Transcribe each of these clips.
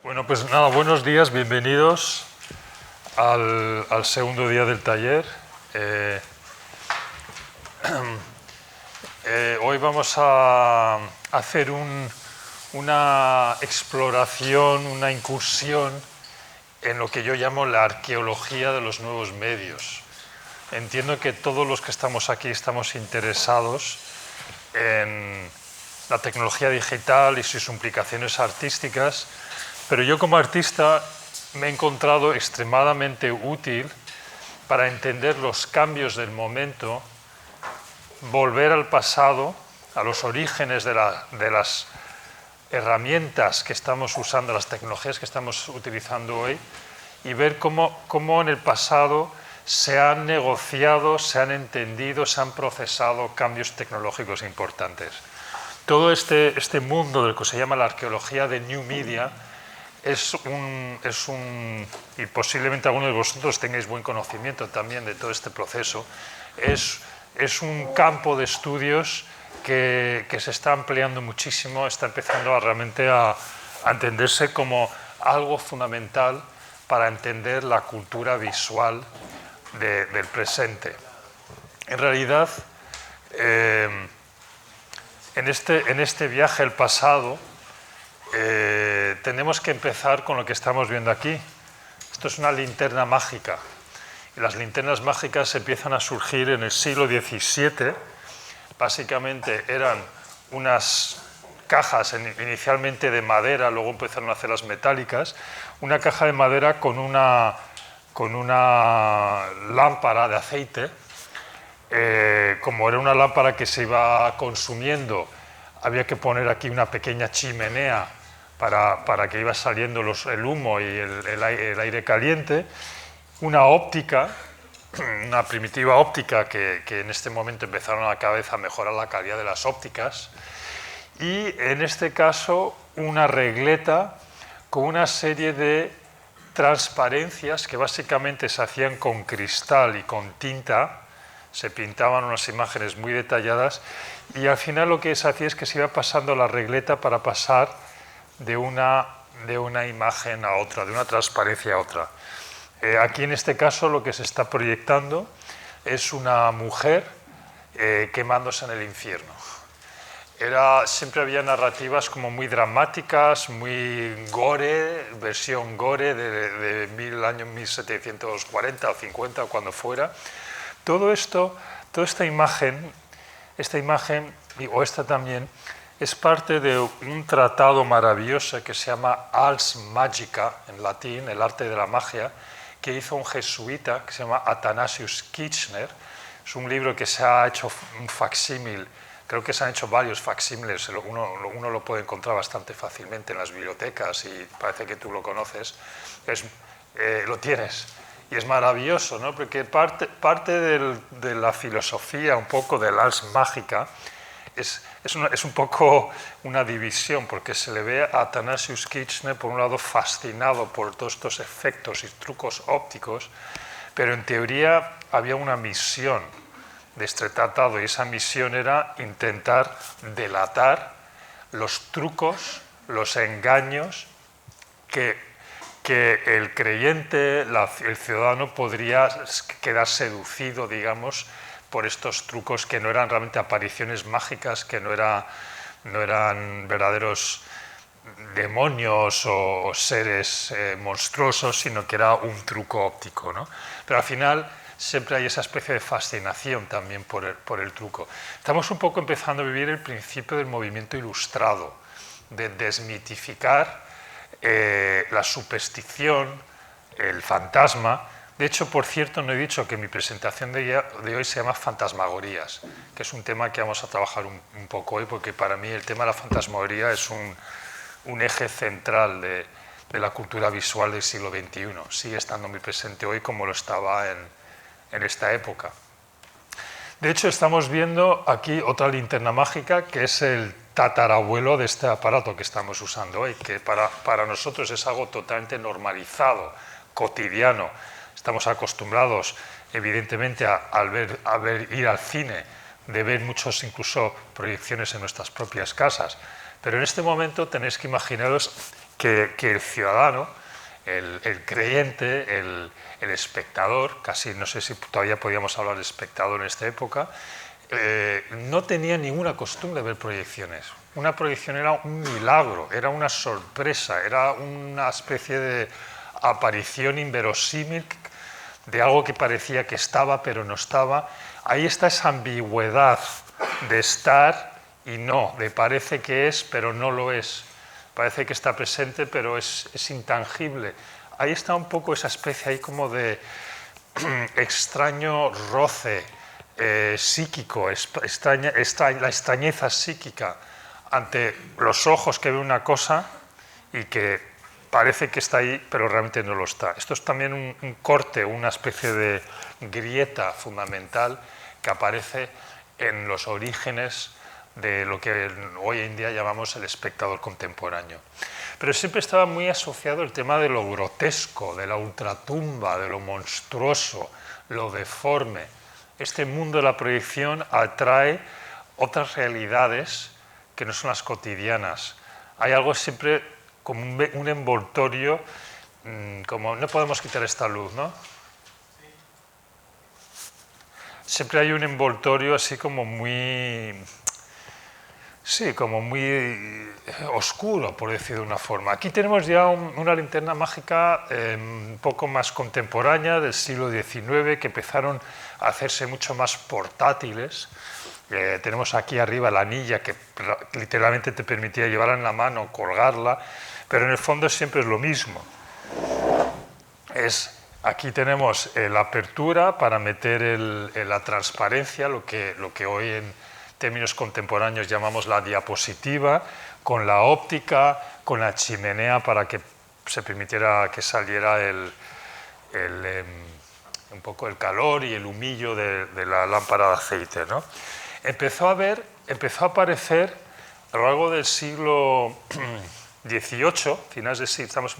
Bueno, pues nada, buenos días, bienvenidos al segundo día del taller. Hoy vamos a hacer una exploración, una incursión en lo que yo llamo la arqueología de los nuevos medios. Entiendo que todos los que estamos aquí estamos interesados en la tecnología digital y sus implicaciones artísticas, pero yo como artista me he encontrado extremadamente útil para entender los cambios del momento, volver al pasado, a los orígenes de las herramientas que estamos usando, las tecnologías que estamos utilizando hoy, y ver cómo en el pasado se han negociado, se han entendido, se han procesado cambios tecnológicos importantes. Todo este mundo del que se llama la arqueología de New Media y posiblemente algunos de vosotros tengáis buen conocimiento también de todo este proceso, es un campo de estudios que se está ampliando muchísimo, está empezando realmente a entenderse como algo fundamental para entender la cultura visual del presente. En realidad, en este viaje al pasado, tenemos que empezar con lo que estamos viendo aquí. Esto es una linterna mágica. Y las linternas mágicas empiezan a surgir en el siglo XVII. Básicamente eran unas cajas inicialmente de madera, luego empezaron a hacerlas metálicas. Una caja de madera con una lámpara de aceite. Como era una lámpara que se iba consumiendo, había que poner aquí una pequeña chimenea para que iba saliendo el humo y el aire caliente. Una óptica, una primitiva óptica que en este momento empezaron a cada vez a mejorar la calidad de las ópticas. Y en este caso una regleta con una serie de transparencias que básicamente se hacían con cristal y con tinta. Se pintaban unas imágenes muy detalladas y al final lo que se hacía es que se iba pasando la regleta para pasar de una imagen a otra, de una transparencia a otra. Aquí en este caso lo que se está proyectando es una mujer quemándose en el infierno. Siempre había narrativas como muy dramáticas, muy gore, versión gore del año 1740 o 50 o cuando fuera. Toda esta imagen, o esta también, es parte de un tratado maravilloso que se llama Ars Magica, en latín, el arte de la magia, que hizo un jesuita que se llama Athanasius Kirchner. Es un libro que se ha hecho un facsímil, creo que se han hecho varios facsímiles, uno lo puede encontrar bastante fácilmente en las bibliotecas y parece que tú lo conoces, lo tienes. Y es maravilloso, ¿no? Porque parte de la filosofía un poco del Ars Magica es un poco una división, porque se le ve a Athanasius Kirchner, por un lado, fascinado por todos estos efectos y trucos ópticos, pero en teoría había una misión de este tratado, y esa misión era intentar delatar los trucos, los engaños que el creyente, el ciudadano, podría quedar seducido, digamos, por estos trucos que no eran realmente apariciones mágicas, que no eran verdaderos demonios o seres monstruosos, sino que era un truco óptico, ¿no? Pero al final siempre hay esa especie de fascinación también por el truco. Estamos un poco empezando a vivir el principio del movimiento ilustrado, de desmitificar la superstición, el fantasma. De hecho, por cierto, no he dicho que mi presentación de hoy se llama Fantasmagorías, que es un tema que vamos a trabajar un poco hoy, porque para mí el tema de la fantasmagoría es un eje central de la cultura visual del siglo XXI. Sigue estando muy presente hoy como lo estaba en esta época. De hecho, estamos viendo aquí otra linterna mágica, que es el tatarabuelo de este aparato que estamos usando hoy, que para nosotros es algo totalmente normalizado, cotidiano. Estamos acostumbrados, evidentemente, a ir al cine, de ver muchos incluso proyecciones en nuestras propias casas. Pero en este momento tenéis que imaginaros que el ciudadano, el creyente, el espectador, casi no sé si todavía podíamos hablar de espectador en esta época, no tenía ninguna costumbre de ver proyecciones. Una proyección era un milagro, era una sorpresa, era una especie de aparición inverosímil de algo que parecía que estaba pero no estaba. Ahí está esa ambigüedad de estar y no, de parece que es pero no lo es. Parece que está presente pero es intangible. Ahí está un poco esa especie ahí como de extraño roce psíquico, la extrañeza psíquica ante los ojos que ven una cosa y que parece que está ahí, pero realmente no lo está. Esto es también un corte, una especie de grieta fundamental que aparece en los orígenes de lo que hoy en día llamamos el espectador contemporáneo. Pero siempre estaba muy asociado el tema de lo grotesco, de la ultratumba, de lo monstruoso, lo deforme. Este mundo de la proyección atrae otras realidades que no son las cotidianas. Hay algo siempre como un envoltorio, como no podemos quitar esta luz, ¿no? Siempre hay un envoltorio así como muy... Sí, como muy oscuro, por decir de una forma. Aquí tenemos ya una linterna mágica un poco más contemporánea, del siglo XIX, que empezaron a hacerse mucho más portátiles. Tenemos aquí arriba la anilla que literalmente te permitía llevarla en la mano, colgarla, pero en el fondo siempre es lo mismo. Aquí tenemos la apertura para meter la transparencia, lo que hoy en términos contemporáneos llamamos la diapositiva, con la óptica, con la chimenea para que se permitiera que saliera un poco el calor y el humillo de la lámpara de aceite, ¿no? Empezó a aparecer a lo largo del siglo XVIII, finales del siglo, estamos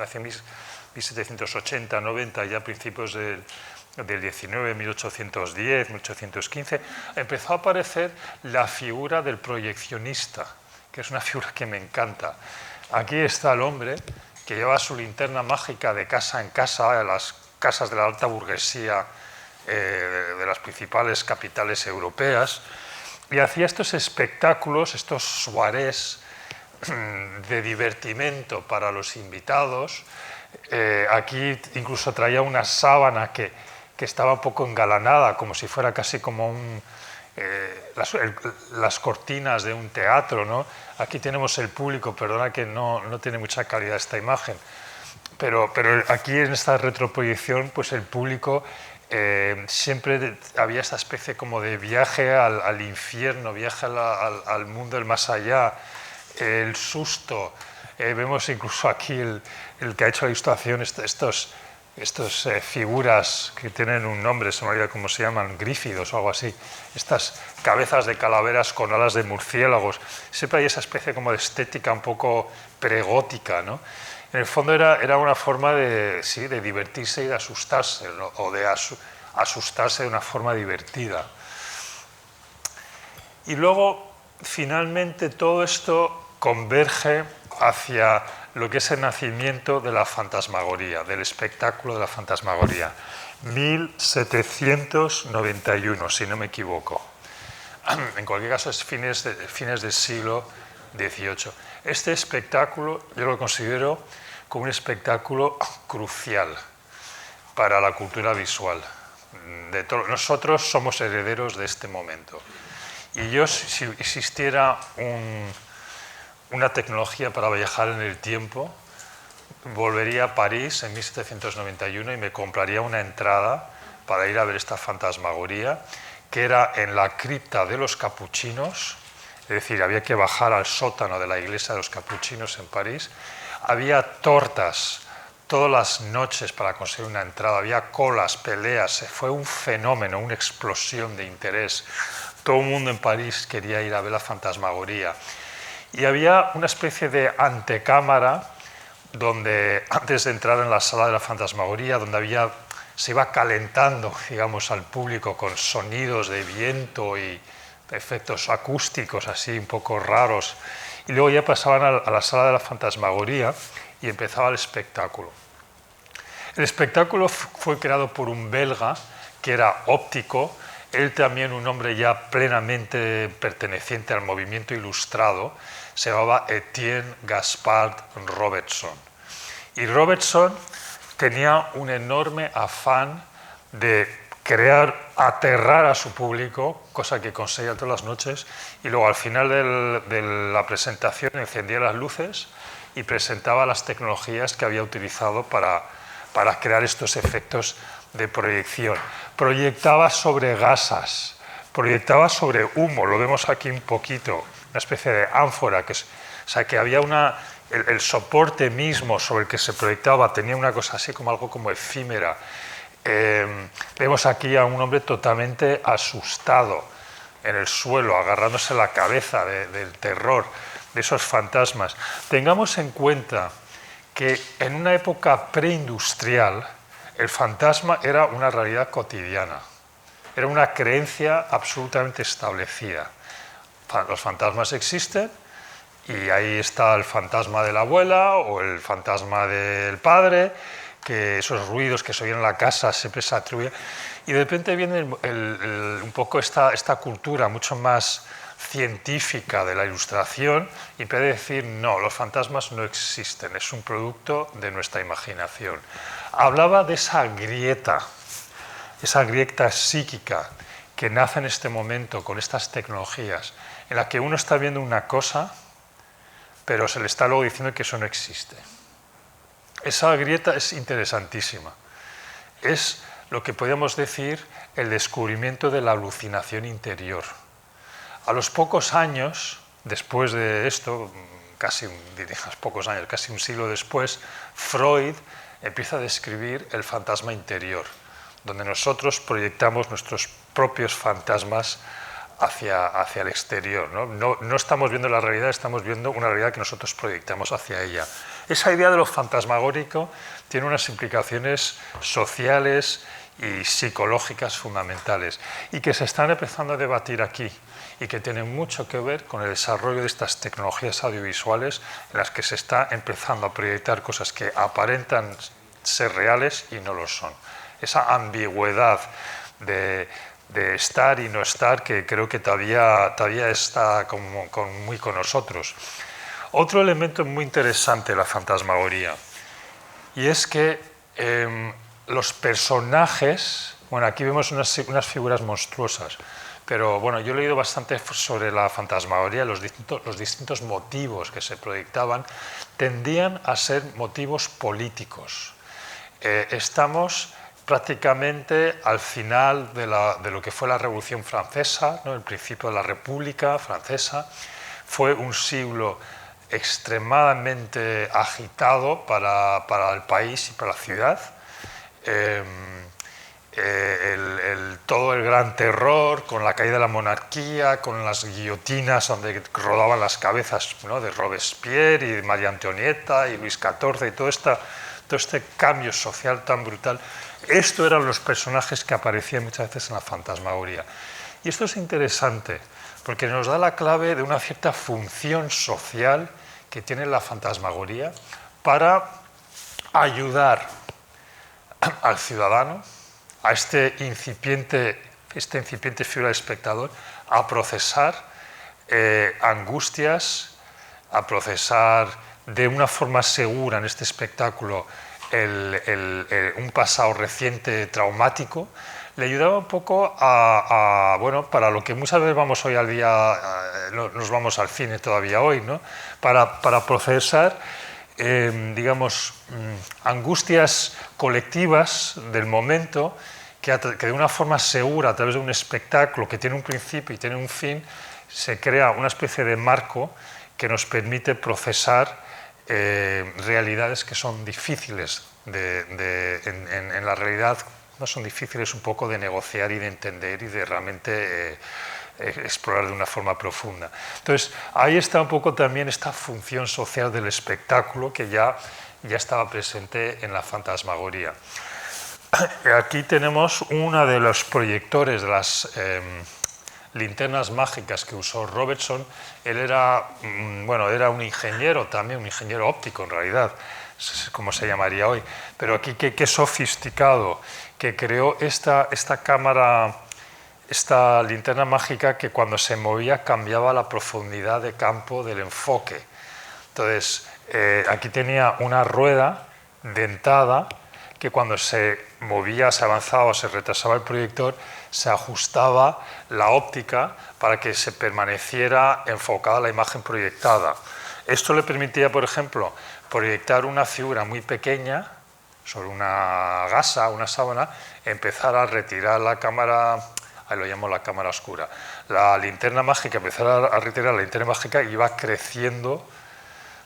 hacia 1780, 90, ya principios del 19, 1810, 1815, empezó a aparecer la figura del proyeccionista, que es una figura que me encanta. Aquí está el hombre que lleva su linterna mágica de casa en casa, a las casas de la alta burguesía de las principales capitales europeas, y hacía estos espectáculos, estos soirées de divertimento para los invitados. Aquí incluso traía una sábana que estaba un poco engalanada, como si fuera casi como las cortinas de un teatro, ¿no? Aquí tenemos el público, perdona que no tiene mucha calidad esta imagen, pero aquí en esta retroproyección, pues el público siempre había esta especie como de viaje al infierno, viaje al mundo del más allá, el susto. Vemos incluso aquí el que ha hecho la ilustración, estas figuras que tienen un nombre, se me olvida cómo se llaman, grífidos o algo así, estas cabezas de calaveras con alas de murciélagos. Siempre hay esa especie como de estética un poco pregótica, ¿no? En el fondo era una forma de divertirse y de asustarse, ¿no? O de asustarse de una forma divertida. Y luego, finalmente, todo esto converge hacia lo que es el nacimiento de la fantasmagoría, del espectáculo de la fantasmagoría. 1791, si no me equivoco. En cualquier caso, es fines del siglo XVIII. Este espectáculo yo lo considero como un espectáculo crucial para la cultura visual. Nosotros somos herederos de este momento. Y yo, si existiera una tecnología para viajar en el tiempo, volvería a París en 1791 y me compraría una entrada para ir a ver esta fantasmagoría, que era en la cripta de los capuchinos, es decir, había que bajar al sótano de la iglesia de los capuchinos en París. Había tortas todas las noches para conseguir una entrada, había colas, peleas, fue un fenómeno, una explosión de interés. Todo el mundo en París quería ir a ver la fantasmagoría. Y había una especie de antecámara donde, antes de entrar en la sala de la fantasmagoría, donde se iba calentando, digamos, al público con sonidos de viento y efectos acústicos así un poco raros. y luego ya pasaban a la sala de la fantasmagoría y empezaba el espectáculo. El espectáculo fue creado por un belga que era óptico, él también un hombre ya plenamente perteneciente al movimiento ilustrado, se llamaba Etienne Gaspard Robertson. Y Robertson tenía un enorme afán de aterrar a su público, cosa que conseguía todas las noches, y luego al final de la presentación encendía las luces y presentaba las tecnologías que había utilizado para crear estos efectos de proyección. Proyectaba sobre gasas, proyectaba sobre humo, lo vemos aquí un poquito, una especie de ánfora, o sea, que había el soporte mismo sobre el que se proyectaba tenía una cosa así como algo como efímera. Vemos aquí a un hombre totalmente asustado en el suelo, agarrándose la cabeza del terror de esos fantasmas. Tengamos en cuenta que en una época preindustrial el fantasma era una realidad cotidiana, era una creencia absolutamente establecida. Los fantasmas existen y ahí está el fantasma de la abuela o el fantasma del padre, que esos ruidos que se oían en la casa siempre se atribuían. Y de repente viene un poco esta cultura mucho más científica de la ilustración y puede decir, no, los fantasmas no existen, es un producto de nuestra imaginación. Hablaba de esa grieta psíquica que nace en este momento con estas tecnologías, en la que uno está viendo una cosa, pero se le está luego diciendo que eso no existe. Esa grieta es interesantísima. Es lo que podríamos decir el descubrimiento de la alucinación interior. A los pocos años, después de esto, casi un siglo después, Freud empieza a describir el fantasma interior, donde nosotros proyectamos nuestros propios fantasmas hacia el exterior. No estamos viendo la realidad, estamos viendo una realidad que nosotros proyectamos hacia ella. Esa idea de lo fantasmagórico tiene unas implicaciones sociales y psicológicas fundamentales y que se están empezando a debatir aquí y que tienen mucho que ver con el desarrollo de estas tecnologías audiovisuales en las que se está empezando a proyectar cosas que aparentan ser reales y no lo son. Esa ambigüedad de estar y no estar que creo que todavía está muy con nosotros. Otro elemento muy interesante de la fantasmagoría, y es que los personajes, bueno, aquí vemos unas figuras monstruosas, pero bueno, yo he leído bastante sobre la fantasmagoría, los distintos motivos que se proyectaban tendían a ser motivos políticos. Estamos prácticamente al final de lo que fue la Revolución Francesa, ¿no? El principio de la República Francesa. Fue un siglo extremadamente agitado para el país y para la ciudad. Todo el gran terror, con la caída de la monarquía, con las guillotinas donde rodaban las cabezas, ¿no? De Robespierre y de María Antonieta y Luis XIV y todo este cambio social tan brutal. Estos eran los personajes que aparecían muchas veces en la fantasmagoría. Y esto es interesante porque nos da la clave de una cierta función social que tiene la fantasmagoría para ayudar al ciudadano, a este incipiente figura de espectador, a procesar angustias, a procesar de una forma segura en este espectáculo un pasado reciente traumático. Le ayudaba un poco bueno, para lo que muchas veces vamos hoy al día, nos vamos al cine todavía hoy, ¿no? Para procesar, digamos, angustias colectivas del momento que de una forma segura, a través de un espectáculo que tiene un principio y tiene un fin, se crea una especie de marco que nos permite procesar realidades que son difíciles en la realidad, no son difíciles un poco de negociar y de entender y de realmente explorar de una forma profunda. Entonces, ahí está un poco también esta función social del espectáculo que ya estaba presente en la fantasmagoría. Aquí tenemos uno de los proyectores de linternas mágicas que usó Robertson, él era, bueno, era un ingeniero también, un ingeniero óptico en realidad, como se llamaría hoy, pero aquí qué sofisticado, que creó esta cámara, esta linterna mágica que cuando se movía cambiaba la profundidad de campo del enfoque. Entonces, aquí tenía una rueda dentada que cuando se movía, se avanzaba o se retrasaba el proyector, se ajustaba la óptica para que se permaneciera enfocada la imagen proyectada. Esto le permitía, por ejemplo, proyectar una figura muy pequeña sobre una gasa, una sábana, empezar a retirar la cámara, ahí lo llamo la cámara oscura, la linterna mágica, empezar a retirar la linterna mágica y iba creciendo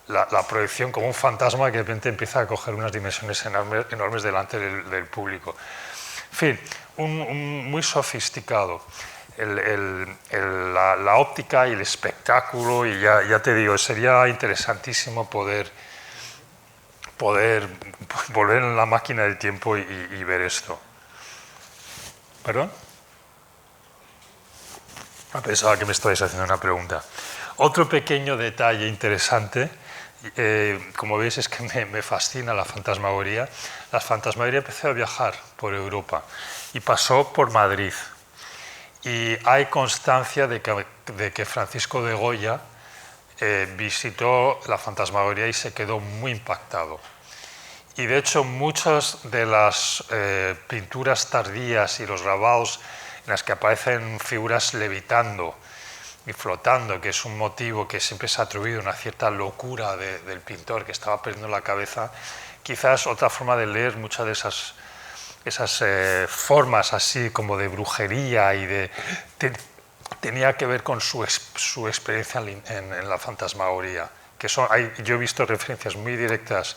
la proyección como un fantasma que de repente empieza a coger unas dimensiones enormes delante del público. En fin, muy sofisticado. La óptica y el espectáculo, y ya te digo, sería interesantísimo poder volver en la máquina del tiempo y ver esto. ¿Perdón? Pensaba que me estabais haciendo una pregunta. Otro pequeño detalle interesante, como veis, es que me fascina la fantasmagoría. La fantasmagoría empezó a viajar por Europa y pasó por Madrid. Y hay constancia de que Francisco de Goya visitó la fantasmagoría y se quedó muy impactado. Y de hecho muchas de las pinturas tardías y los grabados en las que aparecen figuras levitando y flotando, que es un motivo que siempre se ha atribuido a una cierta locura del pintor que estaba perdiendo la cabeza, quizás otra forma de leer muchas de esas formas así como de brujería y tenía que ver con su experiencia en la fantasmagoría. Yo he visto referencias muy directas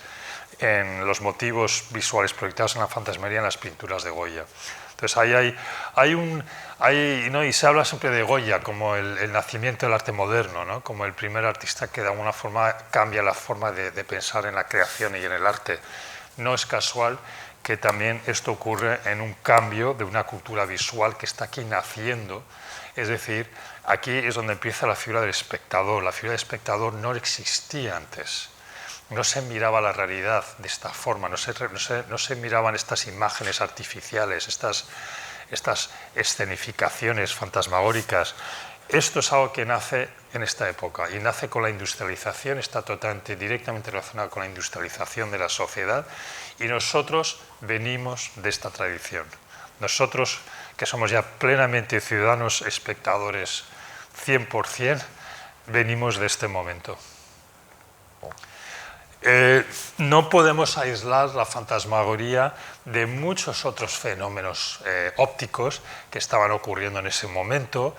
en los motivos visuales proyectados en la fantasmagoría en las pinturas de Goya. Entonces ¿no? Y se habla siempre de Goya como el nacimiento del arte moderno, ¿no? Como el primer artista que de alguna forma cambia la forma de pensar en la creación y en el arte. No es casual que también esto ocurre en un cambio de una cultura visual que está aquí naciendo. Es decir, aquí es donde empieza la figura del espectador. La figura del espectador no existía antes. No se miraba la realidad de esta forma, no se miraban estas imágenes artificiales, estas escenificaciones fantasmagóricas. Esto es algo que nace en esta época y nace con la industrialización, está totalmente directamente relacionado con la industrialización de la sociedad y nosotros venimos de esta tradición. Nosotros, que somos ya plenamente ciudadanos espectadores 100%, venimos de este momento. No podemos aislar la fantasmagoría de muchos otros fenómenos ópticos que estaban ocurriendo en ese momento.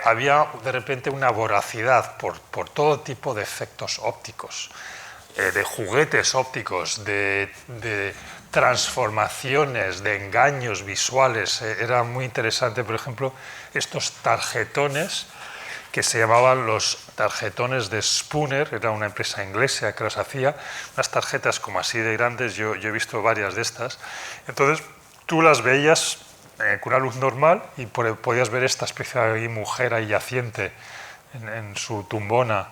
Había de repente una voracidad por todo tipo de efectos ópticos, de juguetes ópticos, de transformaciones, de engaños visuales. Era muy interesante, por ejemplo, estos tarjetones que se llamaban los tarjetones de Spooner, era una empresa inglesa que los hacía, unas tarjetas como así de grandes, yo he visto varias de estas. Entonces tú las veías con una luz normal y podías ver esta especie de mujer ahí yaciente en su tumbona,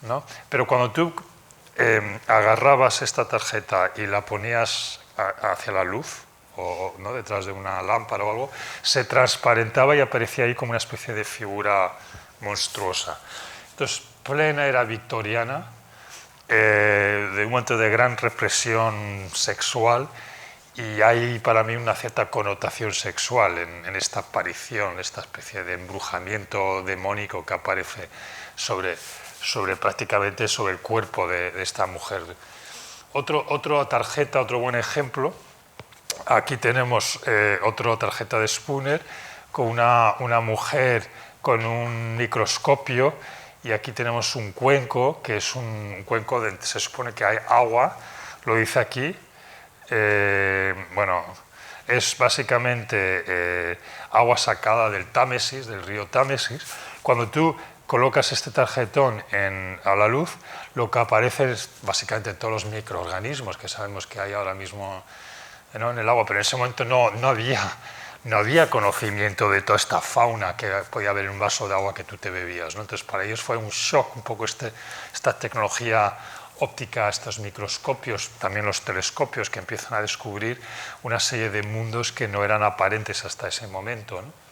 ¿no? Pero cuando tú agarrabas esta tarjeta y la ponías hacia la luz, o ¿no? detrás de una lámpara o algo, se transparentaba y aparecía ahí como una especie de figura monstruosa. Entonces, plena era victoriana, de un momento de gran represión sexual, y hay para mí una cierta connotación sexual en esta aparición, esta especie de embrujamiento demónico que aparece prácticamente sobre el cuerpo de esta mujer. Otra tarjeta, otro buen ejemplo, aquí tenemos otra tarjeta de Spooner con una mujer con un microscopio, y aquí tenemos un cuenco, que es un cuenco donde se supone que hay agua, lo dice aquí. Bueno, es básicamente agua sacada del Támesis, del río Támesis. Cuando tú colocas este tarjetón a la luz, lo que aparece es básicamente todos los microorganismos que sabemos que hay ahora mismo, ¿no? en el agua, pero en ese momento no había no había conocimiento de toda esta fauna que podía haber en un vaso de agua que tú te bebías, ¿no? Entonces para ellos fue un shock un poco esta tecnología óptica, estos microscopios, también los telescopios que empiezan a descubrir una serie de mundos que no eran aparentes hasta ese momento, ¿no?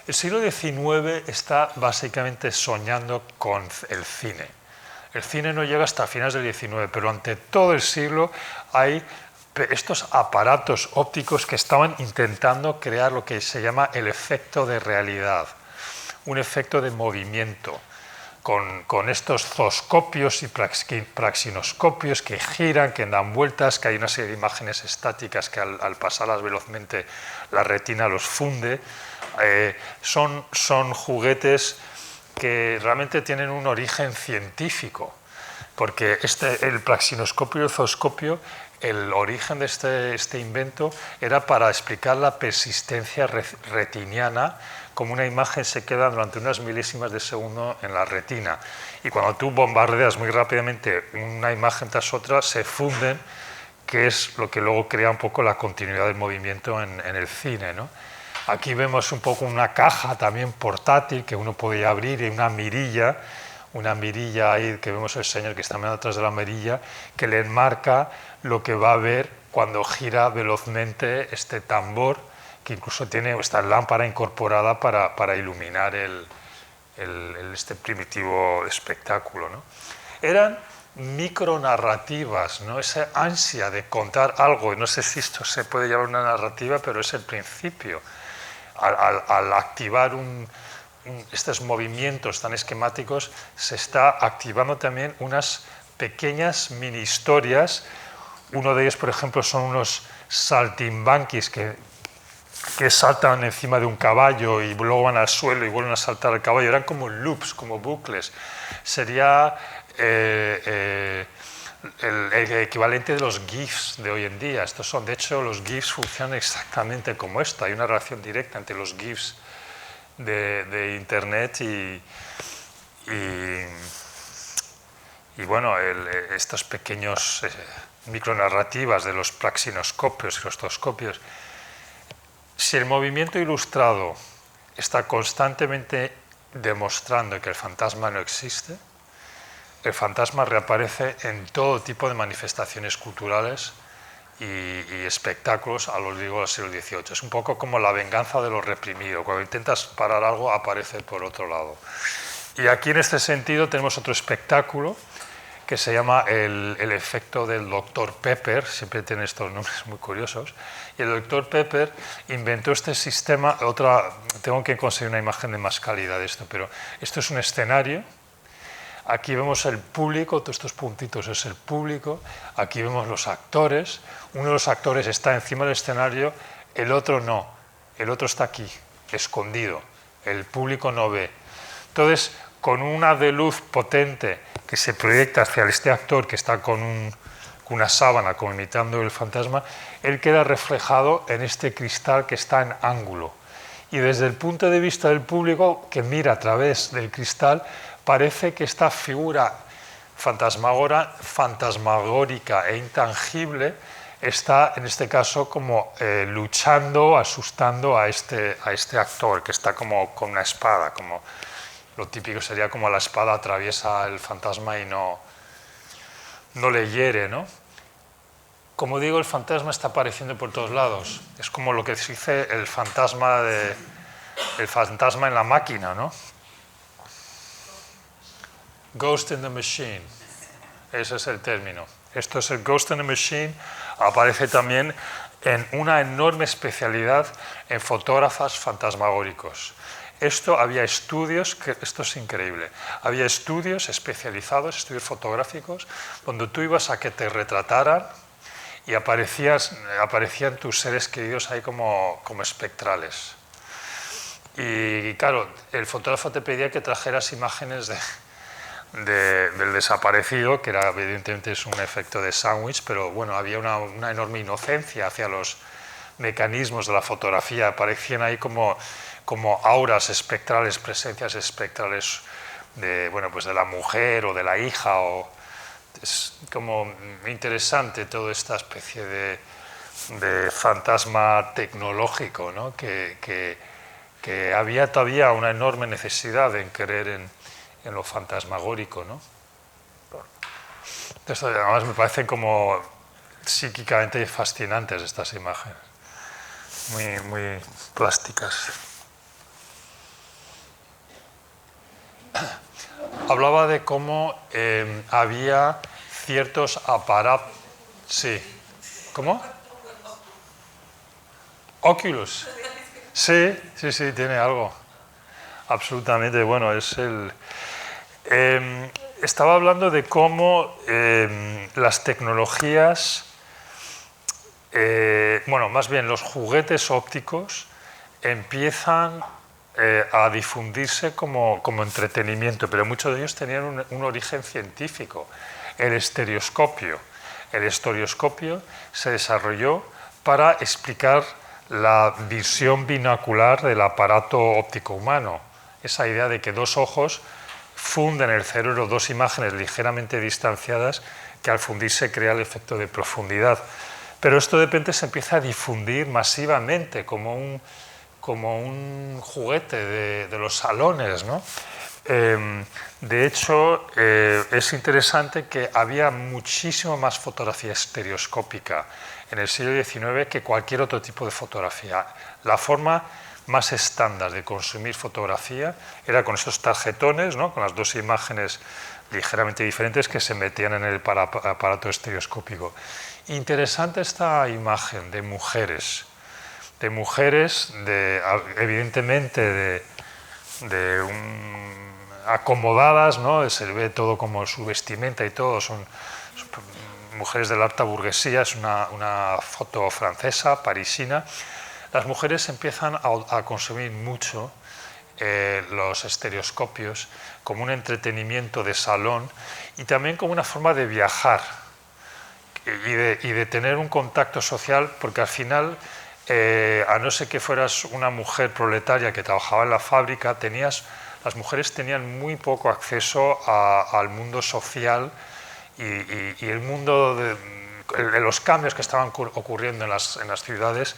El siglo XIX está básicamente soñando con el cine. El cine no llega hasta finales del XIX, pero ante todo el siglo hay estos aparatos ópticos que estaban intentando crear lo que se llama el efecto de realidad, un efecto de movimiento, con estos zooscopios y praxinoscopios que giran, que dan vueltas, que hay una serie de imágenes estáticas que al pasarlas velozmente la retina los funde. Son juguetes que realmente tienen un origen científico, porque el praxinoscopio y el zooscopio, el origen de este invento era para explicar la persistencia retiniana, como una imagen se queda durante unas milésimas de segundo en la retina. Y cuando tú bombardeas muy rápidamente una imagen tras otra, se funden, que es lo que luego crea un poco la continuidad del movimiento en el cine, ¿no? Aquí vemos un poco una caja también portátil que uno podía abrir y una mirilla ahí que vemos el señor que está mirando atrás de la mirilla, que le enmarca lo que va a ver cuando gira velozmente este tambor, que incluso tiene esta lámpara incorporada para iluminar este primitivo espectáculo, ¿no? Eran micronarrativas, ¿no? Esa ansia de contar algo, no sé si esto se puede llamar una narrativa, pero es el principio. Al activar estos movimientos tan esquemáticos, se está activando también unas pequeñas mini historias. Uno de ellos, por ejemplo, son unos saltimbanquis que saltan encima de un caballo y luego van al suelo y vuelven a saltar al caballo. Eran como loops, como bucles. Sería el equivalente de los GIFs de hoy en día. De hecho, los GIFs funcionan exactamente como esto. Hay una relación directa entre los GIFs de Internet y bueno, estos pequeños micronarrativas de los praxinoscopios y los zooscopios. Si el movimiento ilustrado está constantemente demostrando que el fantasma no existe, el fantasma reaparece en todo tipo de manifestaciones culturales y espectáculos a lo largo del siglo XVIII. Es un poco como la venganza de lo reprimido. Cuando intentas parar algo, aparece por otro lado. Y aquí en este sentido tenemos otro espectáculo que se llama el efecto del Dr. Pepper, siempre tiene estos nombres muy curiosos, y el Dr. Pepper inventó este sistema, tengo que conseguir una imagen de más calidad de esto, pero esto es un escenario. Aquí vemos el público, todos estos puntitos es el público, aquí vemos los actores, uno de los actores está encima del escenario, el otro no, el otro está aquí, escondido, el público no ve. Entonces, con una de luz potente que se proyecta hacia este actor que está con una sábana, como imitando el fantasma, él queda reflejado en este cristal que está en ángulo. Y desde el punto de vista del público, que mira a través del cristal, parece que esta figura fantasmagórica e intangible está, en este caso, como luchando, asustando a este actor, que está como con una espada, como lo típico sería como la espada atraviesa el fantasma y no le hiere, ¿no? Como digo, el fantasma está apareciendo por todos lados. Es como lo que se dice el fantasma en la máquina, ¿no? Ghost in the machine. Ese es el término. Esto es el Ghost in the Machine. Aparece también en una enorme especialidad en fotógrafos fantasmagóricos. Esto es increíble, había estudios especializados, estudios fotográficos, donde tú ibas a que te retrataran y aparecían tus seres queridos ahí como espectrales. Y claro, el fotógrafo te pedía que trajeras imágenes del desaparecido, que era, evidentemente es un efecto de sándwich, pero bueno, había una enorme inocencia hacia los mecanismos de la fotografía, aparecían ahí como auras espectrales, presencias espectrales de la mujer o de la hija. Es como interesante toda esta especie de fantasma tecnológico, ¿no? Que había todavía una enorme necesidad en creer en lo fantasmagórico, ¿no? Entonces, además me parecen como psíquicamente fascinantes estas imágenes, muy plásticas. Hablaba de cómo había ciertos aparatos... Sí. ¿Cómo? Oculus. Sí, tiene algo. Absolutamente, bueno, es el... estaba hablando de cómo las tecnologías, bueno, más bien los juguetes ópticos empiezan a difundirse como entretenimiento, pero muchos de ellos tenían un origen científico. El estereoscopio. El estereoscopio se desarrolló para explicar la visión binocular del aparato óptico humano. Esa idea de que dos ojos funden en el cerebro dos imágenes ligeramente distanciadas que al fundirse crea el efecto de profundidad. Pero esto de repente se empieza a difundir masivamente como un juguete de los salones, ¿no? De hecho, es interesante que había muchísimo más fotografía estereoscópica en el siglo XIX que cualquier otro tipo de fotografía. La forma más estándar de consumir fotografía era con esos tarjetones, ¿no? Con las dos imágenes ligeramente diferentes que se metían en el aparato estereoscópico. Interesante esta imagen de mujeres, evidentemente acomodadas, ¿no? Se ve todo como su vestimenta y todo, son mujeres de la alta burguesía, es una foto francesa, parisina. Las mujeres empiezan a consumir mucho los estereoscopios como un entretenimiento de salón y también como una forma de viajar y de tener un contacto social, porque al final, a no ser que fueras una mujer proletaria que trabajaba en la fábrica, las mujeres tenían muy poco acceso al mundo social y el mundo de los cambios que estaban ocurriendo en las ciudades.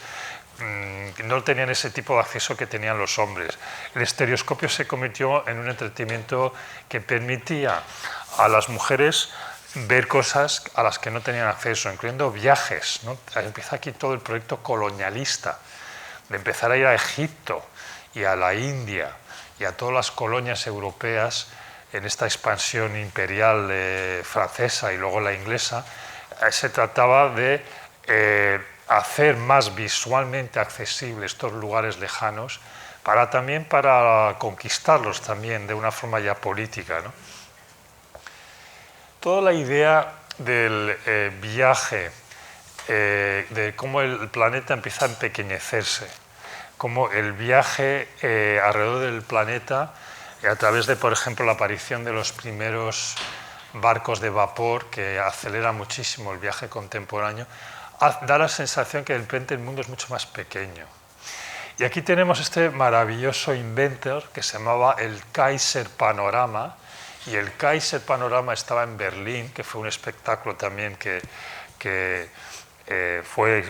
No tenían ese tipo de acceso que tenían los hombres. El estereoscopio se convirtió en un entretenimiento que permitía a las mujeres ver cosas a las que no tenían acceso, incluyendo viajes, ¿no? Empieza aquí todo el proyecto colonialista, de empezar a ir a Egipto y a la India y a todas las colonias europeas en esta expansión imperial francesa y luego la inglesa. Se trataba de hacer más visualmente accesibles estos lugares lejanos también para conquistarlos también de una forma ya política, ¿no? Toda la idea del viaje, de cómo el planeta empieza a empequeñecerse, cómo el viaje alrededor del planeta, a través de, por ejemplo, la aparición de los primeros barcos de vapor que acelera muchísimo el viaje contemporáneo, da la sensación que de repente el mundo es mucho más pequeño. Y aquí tenemos este maravilloso inventor que se llamaba el Kaiser Panorama, y el Kaiser Panorama estaba en Berlín, que fue un espectáculo también que fue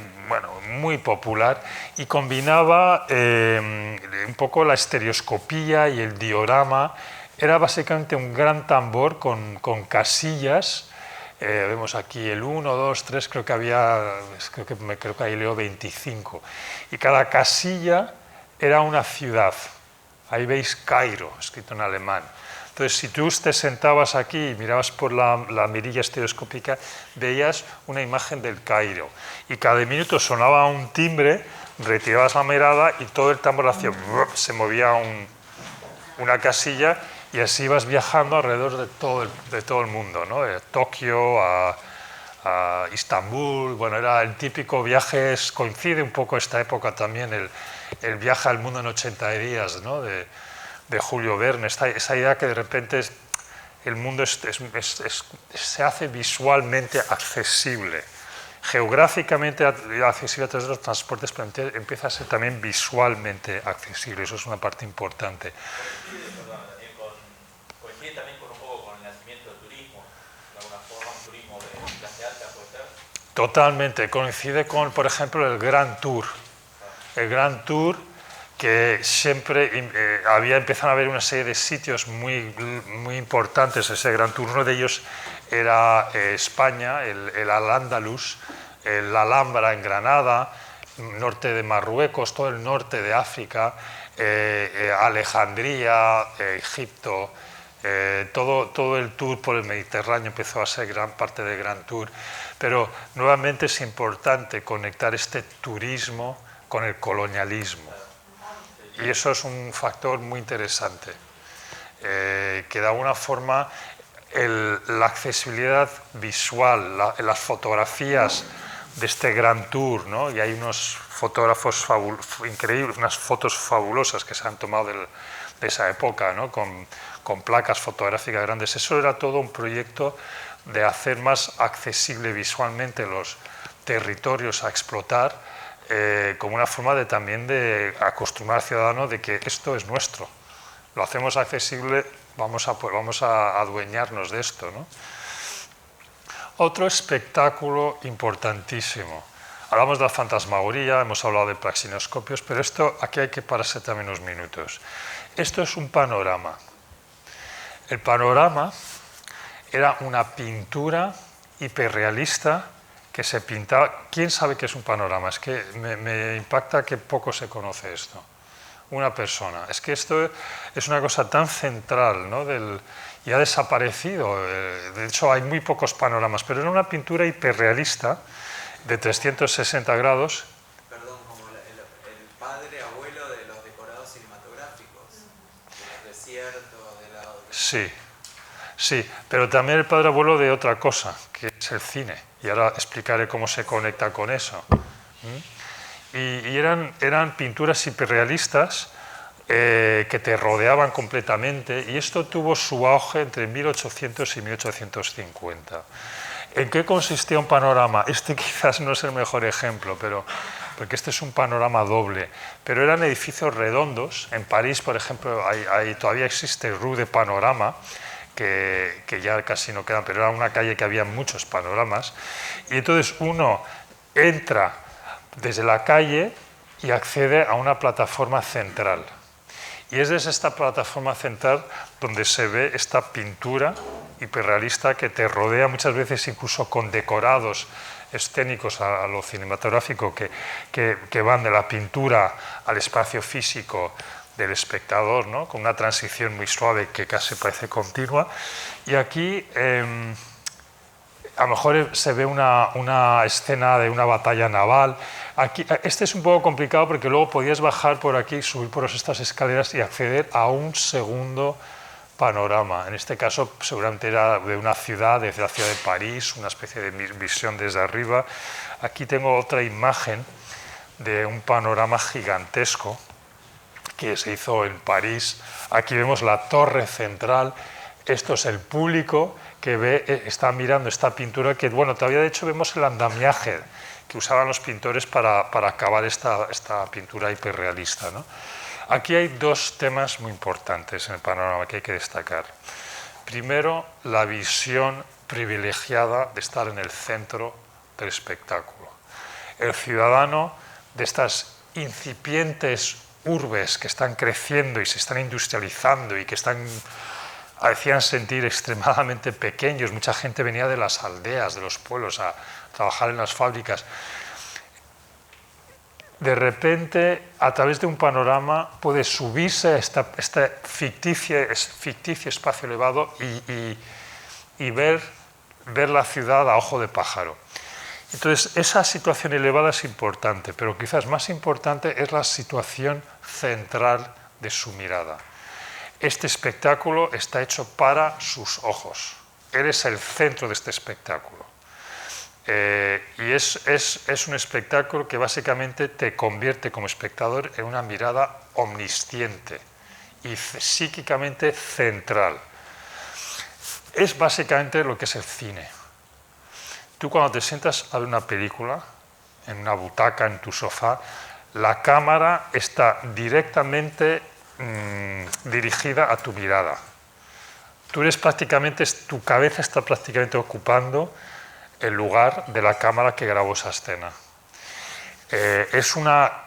muy popular y combinaba un poco la estereoscopía y el diorama. Era básicamente un gran tambor con casillas. Vemos aquí el 1, 2, 3, creo que ahí leo 25. Y cada casilla era una ciudad. Ahí veis Cairo, escrito en alemán. Entonces, si tú te sentabas aquí y mirabas por la mirilla estereoscópica, veías una imagen del Cairo. Y cada minuto sonaba un timbre, retirabas la mirada y todo el tambor hacía... se movía una casilla y así ibas viajando alrededor de todo el mundo, ¿no? De Tokio a Istambul. Bueno, era el típico viaje, coincide un poco esta época también, el viaje al mundo en 80 días, ¿no? de Julio Verne, esa idea que de repente el mundo se hace visualmente accesible, geográficamente accesible a través de los transportes, pero empieza a ser también visualmente accesible. Eso es una parte importante. Coincide también un poco con el nacimiento del turismo, de alguna forma, un turismo de clase alta, ¿puede ser? Totalmente, coincide con, por ejemplo, el Grand Tour. El Grand Tour, que siempre había empezado a haber una serie de sitios muy importantes en ese Grand Tour. Uno de ellos era España, el Al-Ándalus, la Alhambra en Granada, norte de Marruecos, todo el norte de África, Alejandría, Egipto, todo el tour por el Mediterráneo empezó a ser gran parte del Grand Tour. Pero nuevamente es importante conectar este turismo con el colonialismo. Y eso es un factor muy interesante, que de alguna forma la accesibilidad visual, las fotografías de este Grand Tour, ¿no? Y hay unos fotógrafos increíbles, unas fotos fabulosas que se han tomado de esa época, ¿no? Con placas fotográficas grandes. Eso era todo un proyecto de hacer más accesible visualmente los territorios a explotar, como una forma también de acostumbrar al ciudadano de que esto es nuestro. Lo hacemos accesible, vamos a adueñarnos de esto, ¿no? Otro espectáculo importantísimo. Hablamos de la fantasmagoría, hemos hablado de praxinoscopios, pero aquí hay que pararse también unos minutos. Esto es un panorama. El panorama era una pintura hiperrealista que se pintaba. ¿Quién sabe qué es un panorama? Es que me impacta que poco se conoce esto. Una persona. Es que esto es una cosa tan central, ¿no? Y ha desaparecido. De hecho, hay muy pocos panoramas, pero era una pintura hiperrealista de 360 grados. Perdón, como el padre, abuelo de los decorados cinematográficos, de los desiertos, de la... Sí. Sí, pero también el padre abuelo de otra cosa, que es el cine. Y ahora explicaré cómo se conecta con eso. Y eran pinturas hiperrealistas que te rodeaban completamente, y esto tuvo su auge entre 1800 y 1850. ¿En qué consistía un panorama? Este quizás no es el mejor ejemplo, porque este es un panorama doble, pero eran edificios redondos. En París, por ejemplo, todavía existe Rue de Panorama, que ya casi no quedan, pero era una calle que había muchos panoramas, y entonces uno entra desde la calle y accede a una plataforma central. Y es desde esta plataforma central donde se ve esta pintura hiperrealista que te rodea, muchas veces incluso con decorados escénicos a lo cinematográfico que van de la pintura al espacio físico del espectador, ¿no? Con una transición muy suave que casi parece continua. Y aquí a lo mejor se ve una escena de una batalla naval. Aquí, este es un poco complicado porque luego podías bajar por aquí, subir por estas escaleras y acceder a un segundo panorama. En este caso seguramente era de una ciudad, de la ciudad de París, una especie de visión desde arriba. Aquí tengo otra imagen de un panorama gigantesco que se hizo en París. Aquí vemos la torre central. Esto es el público que está mirando esta pintura que, bueno, todavía de hecho vemos el andamiaje que usaban los pintores para acabar esta pintura hiperrealista, ¿no? Aquí hay dos temas muy importantes en el panorama que hay que destacar. Primero, la visión privilegiada de estar en el centro del espectáculo. El ciudadano de estas incipientes urbes que están creciendo y se están industrializando y que hacían sentir extremadamente pequeños. Mucha gente venía de las aldeas, de los pueblos, a trabajar en las fábricas. De repente, a través de un panorama, puede subirse a este ficticio espacio elevado y ver la ciudad a ojo de pájaro. Entonces, esa situación elevada es importante, pero quizás más importante es la situación central de su mirada. Este espectáculo está hecho para sus ojos. Eres el centro de este espectáculo. Y es un espectáculo que básicamente te convierte como espectador en una mirada omnisciente y psíquicamente central. Es básicamente lo que es el cine. Tú cuando te sientas a ver una película, en una butaca, en tu sofá, la cámara está directamente dirigida a tu mirada. Tu cabeza está prácticamente ocupando el lugar de la cámara que grabó esa escena. Es una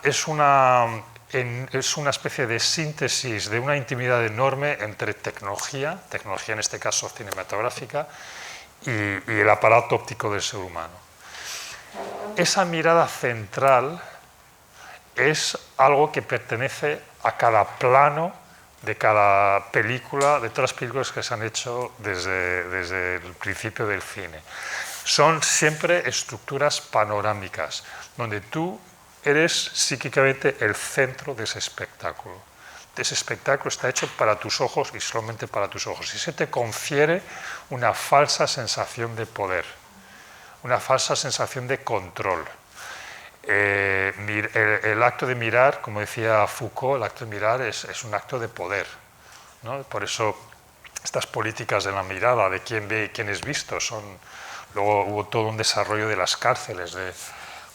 especie de síntesis de una intimidad enorme entre tecnología en este caso cinematográfica, y el aparato óptico del ser humano. Esa mirada central es algo que pertenece a cada plano de cada película, de todas las películas que se han hecho desde el principio del cine. Son siempre estructuras panorámicas, donde tú eres psíquicamente el centro de ese espectáculo. Ese espectáculo está hecho para tus ojos y solamente para tus ojos. Y se te confiere una falsa sensación de poder, una falsa sensación de control. El acto de mirar, como decía Foucault, el acto de mirar es un acto de poder, ¿no? Por eso estas políticas de la mirada, de quién ve y quién es visto, luego hubo todo un desarrollo de las cárceles, de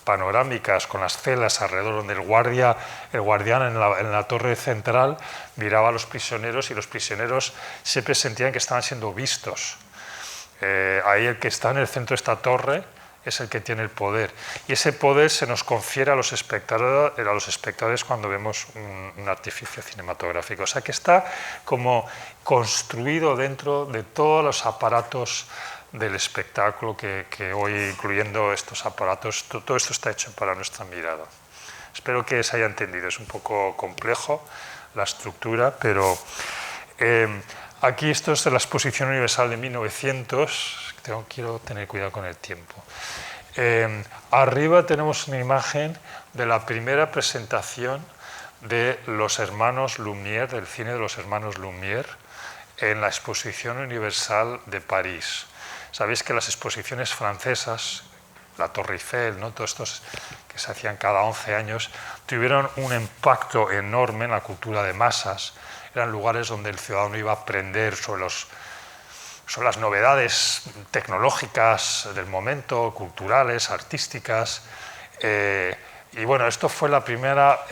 panorámicas con las celas alrededor, donde el guardián en la torre central miraba a los prisioneros y los prisioneros siempre sentían que estaban siendo vistos. Ahí el que está en el centro de esta torre es el que tiene el poder, y ese poder se nos confiere a los espectadores cuando vemos un artificio cinematográfico. O sea que está como construido dentro de todos los aparatos del espectáculo que hoy, incluyendo estos aparatos, todo esto está hecho para nuestra mirada. Espero que se haya entendido, es un poco complejo la estructura, pero aquí esto es de la Exposición Universal de 1900, quiero tener cuidado con el tiempo. Arriba tenemos una imagen de la primera presentación de los hermanos Lumière, del cine de los hermanos Lumière, en la Exposición Universal de París. Sabéis que las exposiciones francesas, la Torre Eiffel, ¿no? Todos estos que se hacían cada 11 años, tuvieron un impacto enorme en la cultura de masas. Eran lugares donde el ciudadano iba a aprender sobre las novedades tecnológicas del momento, culturales, artísticas. Y bueno, esto fue la primera,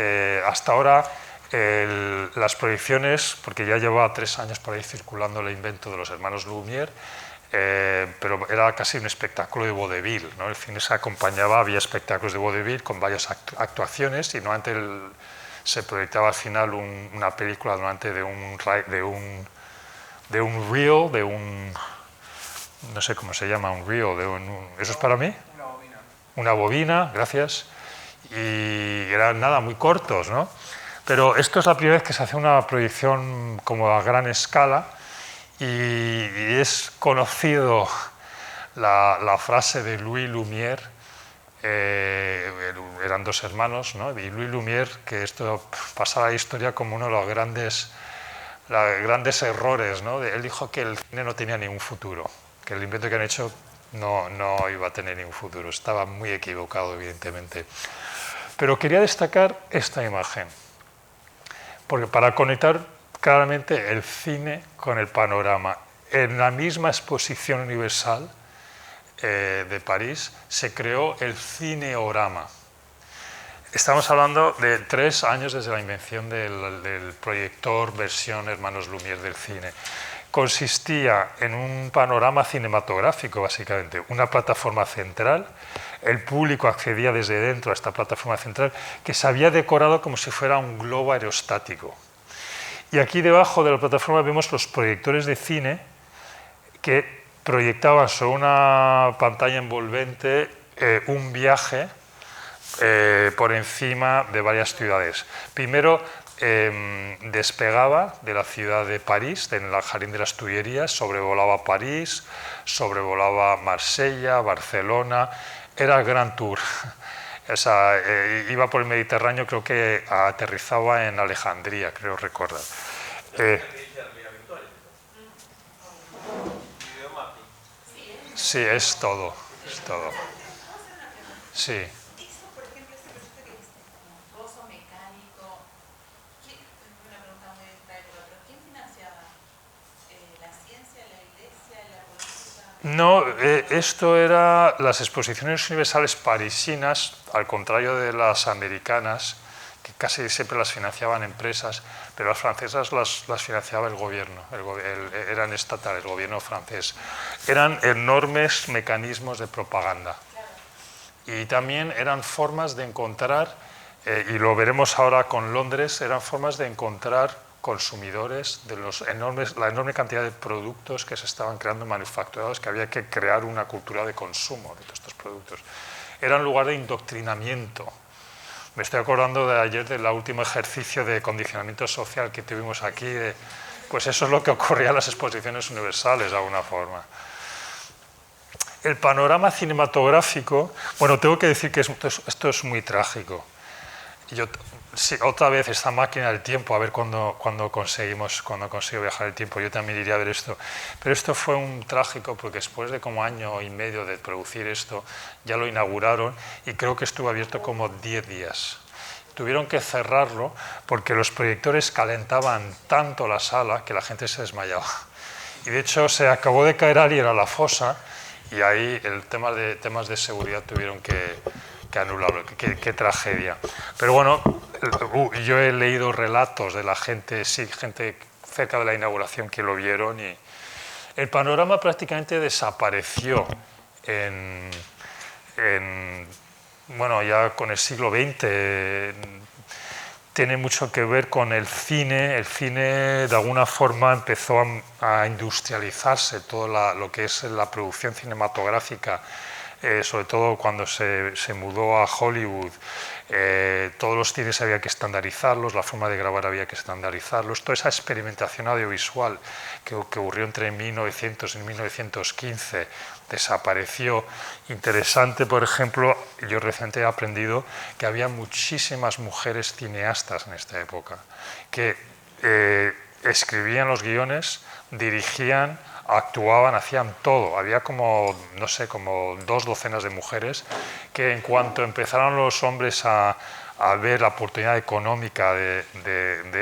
hasta ahora, las proyecciones, porque ya llevaba 3 años por ahí circulando el invento de los hermanos Lumière, pero era casi un espectáculo de vodevil, ¿no? El cine se acompañaba, había espectáculos de vodevil con varias actuaciones, y normalmente se proyectaba al final una película durante de un reel, no sé cómo se llama, un reel, ¿eso es para mí? Una bobina. Una bobina, gracias, y eran nada, muy cortos, ¿no? Pero esto es la primera vez que se hace una proyección como a gran escala, y es conocido la frase de Louis Lumière, eran 2 hermanos, ¿no? Y Louis Lumière, que esto pasa a la historia como uno de los grandes errores, ¿no? Él dijo que el cine no tenía ningún futuro, que el invento que han hecho no iba a tener ningún futuro. Estaba muy equivocado, evidentemente. Pero quería destacar esta imagen, porque para conectar claramente el cine con el panorama. En la misma Exposición Universal de París se creó el cineorama. Estamos hablando de 3 años desde la invención del proyector versión Hermanos Lumière del cine. Consistía en un panorama cinematográfico, básicamente, una plataforma central. El público accedía desde dentro a esta plataforma central, que se había decorado como si fuera un globo aerostático. Y aquí debajo de la plataforma vemos los proyectores de cine que proyectaban sobre una pantalla envolvente un viaje por encima de varias ciudades. Primero despegaba de la ciudad de París, en el Jardín de las Tullerías, sobrevolaba París, sobrevolaba Marsella, Barcelona, era el Grand Tour. O sea, iba por el Mediterráneo, creo que aterrizaba en Alejandría, creo recordar. Sí, es todo. Sí. Por ejemplo, este proyecto que viste, como pozo mecánico, una pregunta muy extraña, pero ¿quién financiaba? ¿La ciencia, la iglesia, la política? No, esto era las exposiciones universales parisinas, al contrario de las americanas, que casi siempre las financiaban empresas, pero las francesas las financiaba el gobierno, eran estatales, el gobierno francés. Eran enormes mecanismos de propaganda. Y también eran formas de encontrar, y lo veremos ahora con Londres, eran formas de encontrar consumidores de la enorme cantidad de productos que se estaban creando manufacturados, que había que crear una cultura de consumo de todos estos productos. Era un lugar de indoctrinamiento. Me estoy acordando de ayer del último ejercicio de condicionamiento social que tuvimos aquí. Pues eso es lo que ocurría en las exposiciones universales, de alguna forma. El panorama cinematográfico, bueno, tengo que decir que esto es muy trágico. Sí, otra vez esta máquina del tiempo, a ver cuando consigo viajar el tiempo, yo también iría a ver esto. Pero esto fue un trágico porque después de como año y medio de producir esto, ya lo inauguraron y creo que estuvo abierto como 10 días. Tuvieron que cerrarlo porque los proyectores calentaban tanto la sala que la gente se desmayaba. Y de hecho se acabó de caer alguien a la fosa y ahí temas de seguridad tuvieron que anularlo. Qué tragedia. Pero bueno, yo he leído relatos de la gente, sí, gente cerca de la inauguración que lo vieron y el panorama prácticamente desapareció bueno, ya con el siglo XX. Tiene mucho que ver con el cine. El cine de alguna forma empezó a industrializarse, todo lo que es la producción cinematográfica, sobre todo cuando se mudó a Hollywood. Todos los cines había que estandarizarlos, la forma de grabar había que estandarizarlos. Toda esa experimentación audiovisual que ocurrió entre 1900 y 1915 desapareció. Interesante, por ejemplo, yo recientemente he aprendido que había muchísimas mujeres cineastas en esta época, que escribían los guiones, dirigían, actuaban, hacían todo. Había como, no sé, como 2 docenas de mujeres que en cuanto empezaron los hombres a ver la oportunidad económica de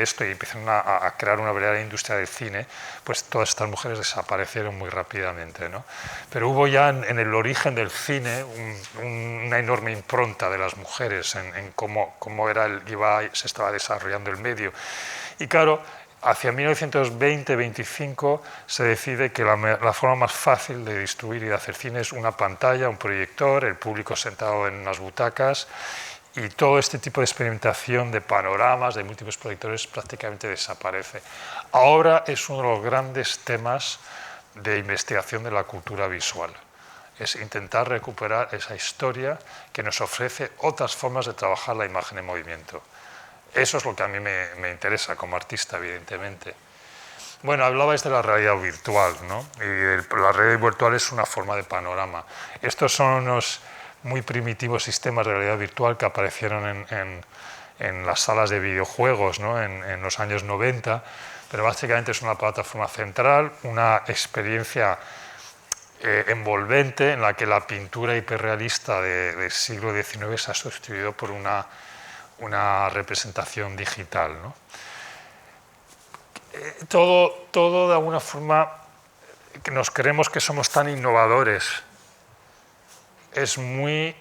esto y empezaron a crear una verdadera industria del cine, pues todas estas mujeres desaparecieron muy rápidamente, ¿no? Pero hubo ya en el origen del cine una enorme impronta de las mujeres en cómo se estaba desarrollando el medio. Y claro, hacia 1920-25 se decide que la forma más fácil de distribuir y de hacer cine es una pantalla, un proyector, el público sentado en unas butacas, y todo este tipo de experimentación de panoramas, de múltiples proyectores, prácticamente desaparece. Ahora es uno de los grandes temas de investigación de la cultura visual. Es intentar recuperar esa historia que nos ofrece otras formas de trabajar la imagen en movimiento. Eso es lo que a mí me interesa como artista, evidentemente. Bueno, hablabais de la realidad virtual, ¿no? Y la realidad virtual es una forma de panorama. Estos son unos muy primitivos sistemas de realidad virtual que aparecieron en las salas de videojuegos, ¿no? en los años 90, pero básicamente es una plataforma central, una experiencia envolvente en la que la pintura hiperrealista del siglo XIX se ha sustituido por una representación digital, ¿no? Todo de alguna forma que nos creemos que somos tan innovadores. Es muy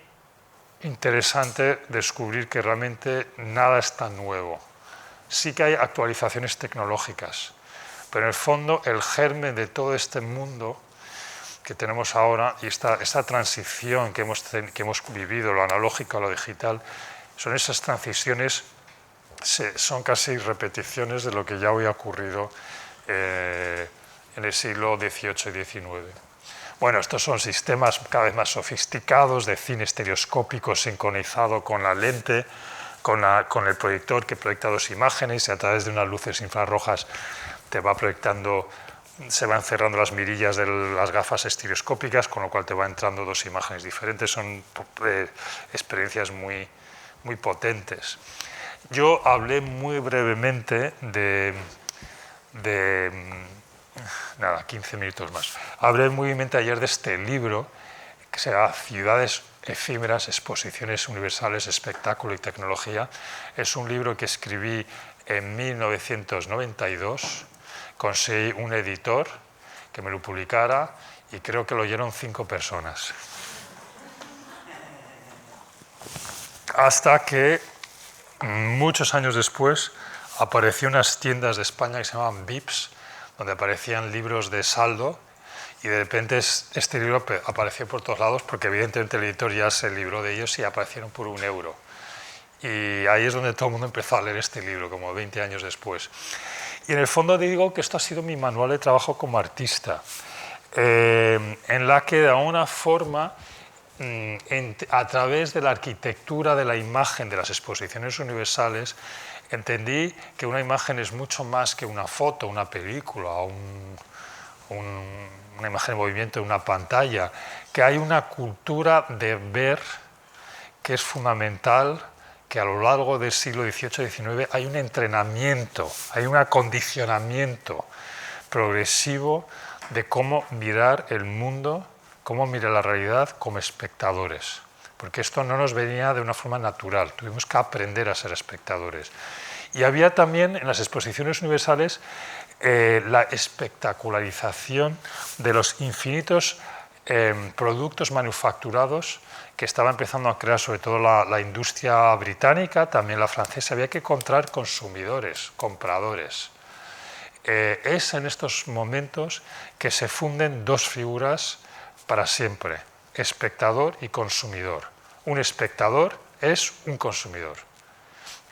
interesante descubrir que realmente nada es tan nuevo. Sí que hay actualizaciones tecnológicas, pero en el fondo el germen de todo este mundo que tenemos ahora y esta transición que hemos vivido, lo analógico a lo digital, son esas transiciones, son casi repeticiones de lo que ya había ocurrido en el siglo XVIII y XIX. Bueno, estos son sistemas cada vez más sofisticados de cine estereoscópico sincronizado con la lente, con el proyector que proyecta 2 imágenes y a través de unas luces infrarrojas te va proyectando, se van cerrando las mirillas de las gafas estereoscópicas, con lo cual te va entrando 2 imágenes diferentes. Son experiencias muy, muy potentes. Yo hablé muy brevemente nada, 15 minutos más. Hablé muy brevemente ayer de este libro que se llama Ciudades efímeras, exposiciones universales, espectáculo y tecnología. Es un libro que escribí en 1992. Conseguí un editor que me lo publicara y creo que lo oyeron 5 personas. Hasta que muchos años después apareció unas tiendas de España que se llamaban Vips, donde aparecían libros de saldo, y de repente este libro apareció por todos lados porque evidentemente el editor ya se libró de ellos y aparecieron por €1. Y ahí es donde todo el mundo empezó a leer este libro, como 20 años después. Y en el fondo digo que esto ha sido mi manual de trabajo como artista, en la que de alguna forma, a través de la arquitectura de la imagen de las exposiciones universales, entendí que una imagen es mucho más que una foto, una película, una imagen en movimiento en una pantalla, que hay una cultura de ver que es fundamental, que a lo largo del siglo XVIII-XIX hay un entrenamiento, hay un acondicionamiento progresivo de cómo mirar el mundo, cómo mirar la realidad como espectadores, porque esto no nos venía de una forma natural, tuvimos que aprender a ser espectadores. Y había también en las exposiciones universales la espectacularización de los infinitos productos manufacturados que estaba empezando a crear sobre todo la industria británica, también la francesa. Había que encontrar consumidores, compradores. Es en estos momentos que se funden dos figuras para siempre, espectador y consumidor. Un espectador es un consumidor.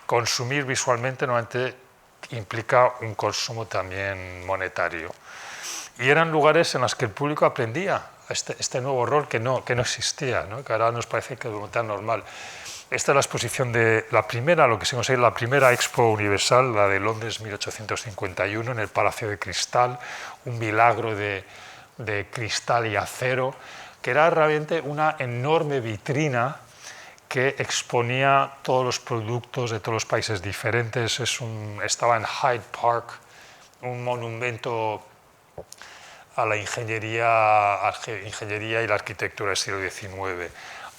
Consumir visualmente normalmente implica un consumo también monetario. Y eran lugares en los que el público aprendía este nuevo rol que no existía, ¿no? Que ahora nos parece que es tan normal. Esta es la exposición de la primera, lo que se considera la primera Expo Universal, la de Londres 1851, en el Palacio de Cristal, un milagro de cristal y acero, que era realmente una enorme vitrina que exponía todos los productos de todos los países diferentes. Estaba en Hyde Park, un monumento a la ingeniería y la arquitectura del siglo XIX.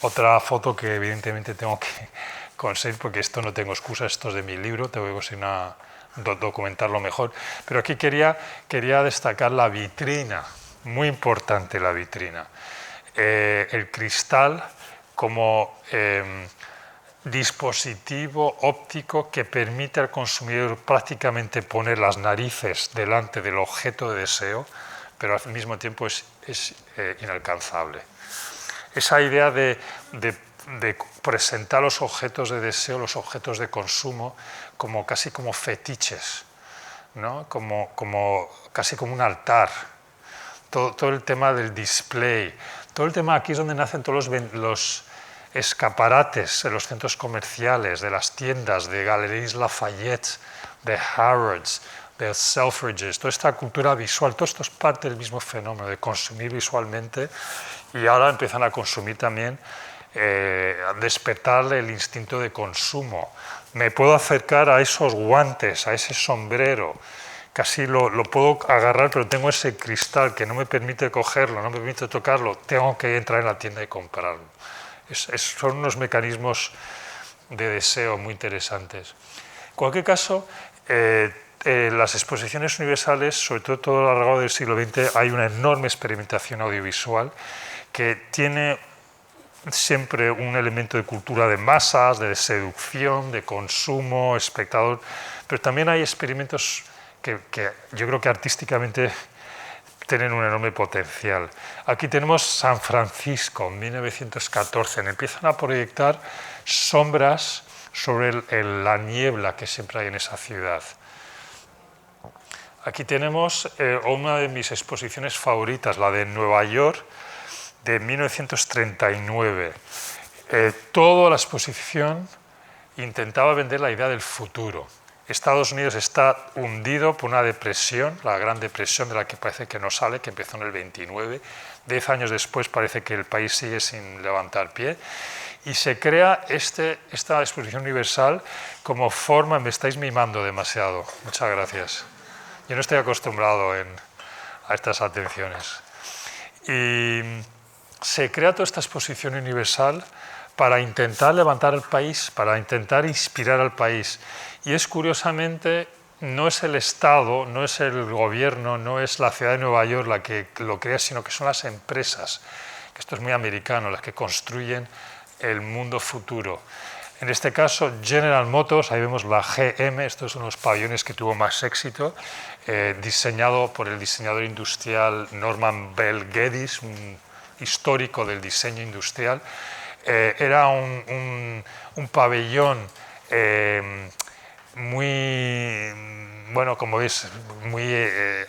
Otra foto que evidentemente tengo que conseguir, porque esto no tengo excusa, esto es de mi libro, tengo que conseguir documentarlo mejor. Pero aquí quería destacar la vitrina, muy importante la vitrina. El cristal como dispositivo óptico que permite al consumidor prácticamente poner las narices delante del objeto de deseo, pero al mismo tiempo es inalcanzable. Esa idea de presentar los objetos de deseo, los objetos de consumo, casi como fetiches, ¿no? Casi como un altar. Todo el tema del display, todo el tema, aquí es donde nacen todos los escaparates en los centros comerciales, de las tiendas, de Galeries Lafayette, de Harrods, de Selfridges, toda esta cultura visual, todo esto es parte del mismo fenómeno de consumir visualmente, y ahora empiezan a consumir también, a despertar el instinto de consumo. Me puedo acercar a esos guantes, a ese sombrero, casi lo puedo agarrar, pero tengo ese cristal que no me permite cogerlo, no me permite tocarlo, tengo que entrar en la tienda y comprarlo. Son unos mecanismos de deseo muy interesantes. En cualquier caso, las exposiciones universales, sobre todo a lo largo del siglo XX, hay una enorme experimentación audiovisual que tiene siempre un elemento de cultura de masas, de seducción, de consumo, espectador, pero también hay experimentos que yo creo que artísticamente tienen un enorme potencial. Aquí tenemos San Francisco, en 1914, empiezan a proyectar sombras sobre la niebla que siempre hay en esa ciudad. Aquí tenemos una de mis exposiciones favoritas, la de Nueva York, de 1939. Toda la exposición intentaba vender la idea del futuro. Estados Unidos está hundido por una depresión, la Gran Depresión, de la que parece que no sale, que empezó en el 29. 10 años después parece que el país sigue sin levantar pie. Y se crea esta exposición universal como forma... Me estáis mimando demasiado. Muchas gracias. Yo no estoy acostumbrado a estas atenciones. Y se crea toda esta exposición universal para intentar levantar al país, para intentar inspirar al país. Y es curiosamente, no es el Estado, no es el gobierno, no es la ciudad de Nueva York la que lo crea, sino que son las empresas, que esto es muy americano, las que construyen el mundo futuro. En este caso, General Motors, ahí vemos la GM, estos son los pabellones que tuvo más éxito, diseñado por el diseñador industrial Norman Bell Geddes, un histórico del diseño industrial. Era un pabellón muy, bueno, como veis, muy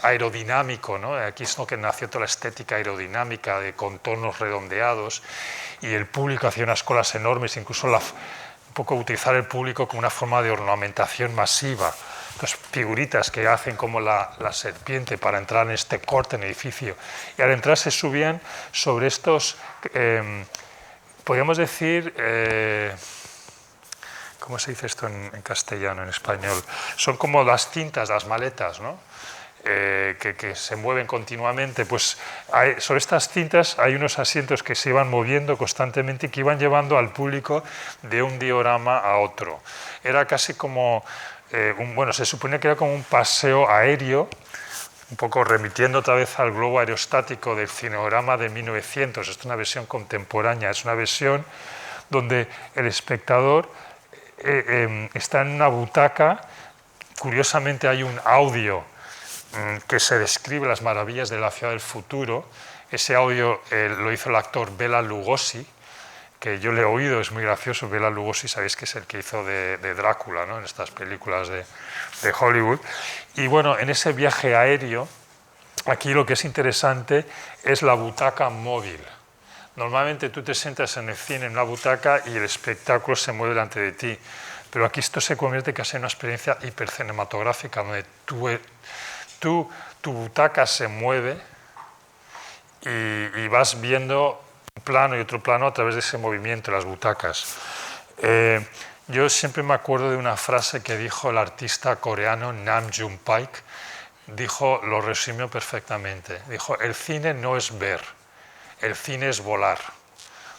aerodinámico, ¿no? Aquí es lo que nació toda la estética aerodinámica de contornos redondeados, y el público hacía unas colas enormes, incluso un poco utilizar el público como una forma de ornamentación masiva. Entonces, figuritas que hacen como la serpiente para entrar en este corte en el edificio. Y al entrar se subían sobre estos, podríamos decir, ¿cómo se dice esto en castellano, en español? Son como las cintas, las maletas, ¿no? Que se mueven continuamente. Pues sobre estas cintas hay unos asientos que se iban moviendo constantemente y que iban llevando al público de un diorama a otro. Era casi como, bueno, se suponía que era como un paseo aéreo, un poco remitiendo otra vez al globo aerostático del cineorama de 1900. Esta es una versión contemporánea, es una versión donde el espectador está en una butaca. Curiosamente hay un audio que se describe las maravillas de la ciudad del futuro. Ese audio lo hizo el actor Bela Lugosi, que yo le he oído, es muy gracioso. Bela Lugosi, sabéis que es el que hizo de Drácula, ¿no? En estas películas de Hollywood. Y bueno, en ese viaje aéreo, aquí lo que es interesante es la butaca móvil. Normalmente tú te sientas en el cine en una butaca y el espectáculo se mueve delante de ti, pero aquí esto se convierte casi en una experiencia hipercinematográfica, donde tu butaca se mueve y vas viendo un plano y otro plano a través de ese movimiento de las butacas. Yo siempre me acuerdo de una frase que dijo el artista coreano Nam June Paik. Lo resumió perfectamente. Dijo: el cine no es ver, el cine es volar.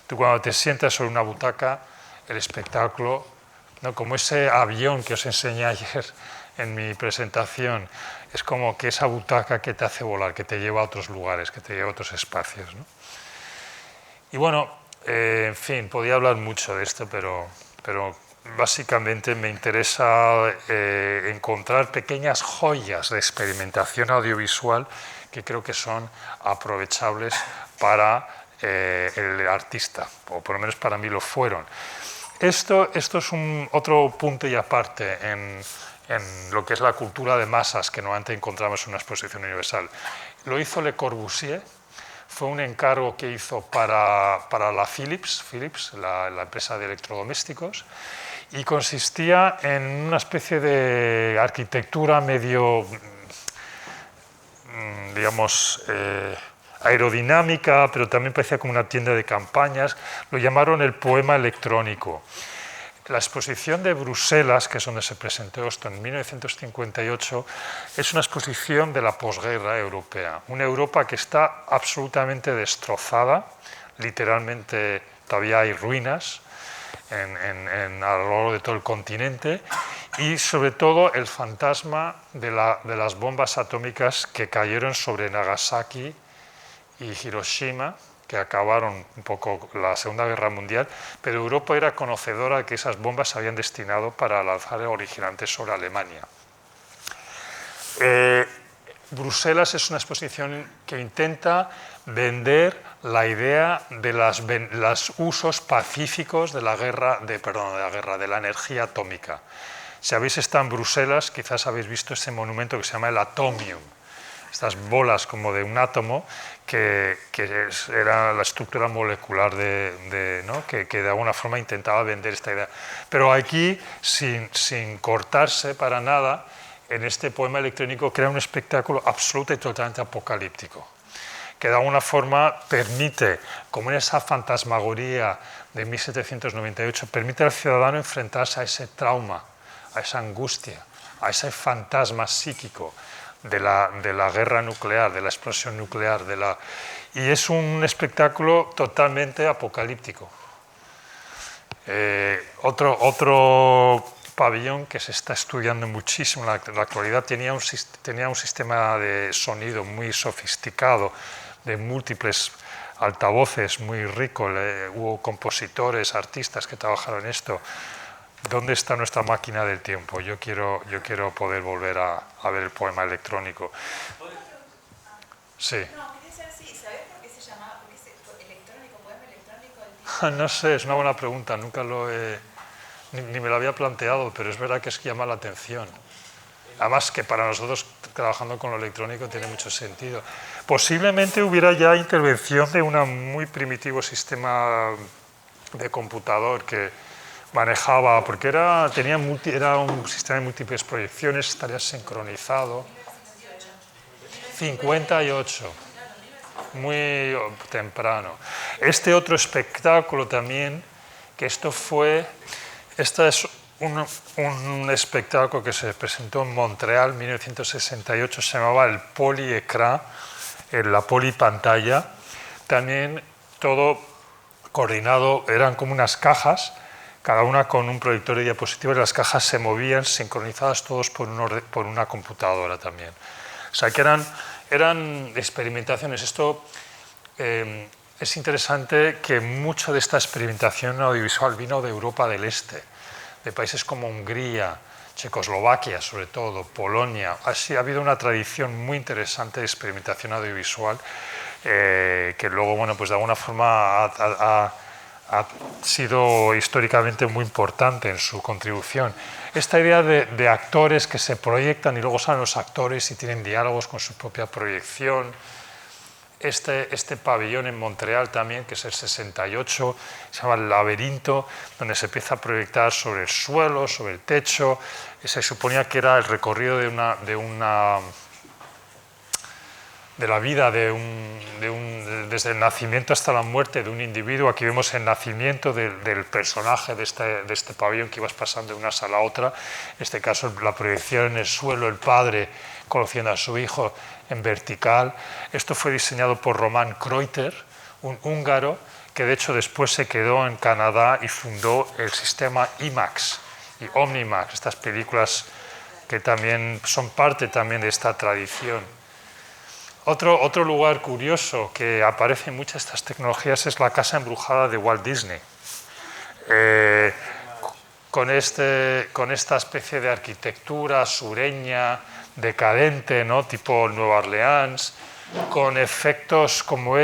Tú cuando te sientas sobre una butaca, el espectáculo, ¿no? Como ese avión que os enseñé ayer en mi presentación, es como que esa butaca que te hace volar, que te lleva a otros lugares, que te lleva a otros espacios, ¿no? Y bueno, en fin, podía hablar mucho de esto, pero básicamente me interesa encontrar pequeñas joyas de experimentación audiovisual que creo que son aprovechables para el artista, o por lo menos para mí lo fueron. Esto es otro punto y aparte en lo que es la cultura de masas que normalmente encontramos en una exposición universal. Lo hizo Le Corbusier, fue un encargo que hizo para la Philips, la empresa de electrodomésticos, y consistía en una especie de arquitectura medio, digamos, aerodinámica, pero también parecía como una tienda de campañas. Lo llamaron el poema electrónico. La exposición de Bruselas, que es donde se presentó esto en 1958, es una exposición de la posguerra europea. Una Europa que está absolutamente destrozada, literalmente todavía hay ruinas a lo largo de todo el continente, y sobre todo el fantasma de las bombas atómicas que cayeron sobre Nagasaki y Hiroshima, que acabaron un poco la Segunda Guerra Mundial, pero Europa era conocedora de que esas bombas se habían destinado para lanzar originalmente sobre Alemania. Bruselas es una exposición que intenta vender la idea de los usos pacíficos de la energía atómica. Si habéis estado en Bruselas, quizás habéis visto ese monumento que se llama el Atomium, estas bolas como de un átomo que era la estructura molecular ¿no? que de alguna forma intentaba vender esta idea. Pero aquí, sin cortarse para nada, en este poema electrónico crea un espectáculo absoluto y totalmente apocalíptico, que de alguna forma permite, como en esa fantasmagoría de 1798, permite al ciudadano enfrentarse a ese trauma, a esa angustia, a ese fantasma psíquico de la guerra nuclear, de la explosión nuclear, y es un espectáculo totalmente apocalíptico. Otro pabellón que se está estudiando muchísimo en la actualidad tenía un sistema de sonido muy sofisticado, de múltiples altavoces muy rico. Hubo compositores, artistas que trabajaron en esto. ¿Dónde está nuestra máquina del tiempo? Yo quiero poder volver a ver el poema electrónico. Sí. No, quería saber si, ¿sabés por qué se llamaba, por qué electrónico, poema electrónico el tipo? No sé, es una buena pregunta, nunca ni me lo había planteado, pero es verdad que es que llama la atención. Además que para nosotros trabajando con lo electrónico tiene mucho sentido. Posiblemente hubiera ya intervención de un muy primitivo sistema de computador que manejaba, porque era un sistema de múltiples proyecciones, estaría sincronizado. 58, muy temprano. Este otro espectáculo también, que esta es un espectáculo que se presentó en Montreal en 1968, se llamaba el Polyécran, la polipantalla. También todo coordinado, eran como unas cajas, cada una con un proyector de diapositivas, y las cajas se movían sincronizadas todos por una computadora también. O sea que eran experimentaciones. Esto es interesante que mucha de esta experimentación audiovisual vino de Europa del Este, de países como Hungría, Checoslovaquia sobre todo, Polonia. Así ha habido una tradición muy interesante de experimentación audiovisual que luego, bueno, pues de alguna forma ha sido históricamente muy importante en su contribución. Esta idea de actores que se proyectan y luego salen los actores y tienen diálogos con su propia proyección. Este pabellón en Montreal también, que es el 68, se llama El Laberinto, donde se empieza a proyectar sobre el suelo, sobre el techo. Se suponía que era el recorrido de la vida desde el nacimiento hasta la muerte de un individuo. Aquí vemos el nacimiento del personaje de este pabellón que ibas pasando de una sala a otra. En este caso, la proyección en el suelo, el padre conociendo a su hijo en vertical. Esto fue diseñado por Roman Kreuter, un húngaro que de hecho después se quedó en Canadá y fundó el sistema IMAX y Omnimax, estas películas que también son parte también de esta tradición. Otro lugar curioso que aparece en muchas de estas tecnologías es la casa embrujada de Walt Disney. Con esta especie de arquitectura sureña, decadente, ¿no? Tipo Nueva Orleans, con efectos como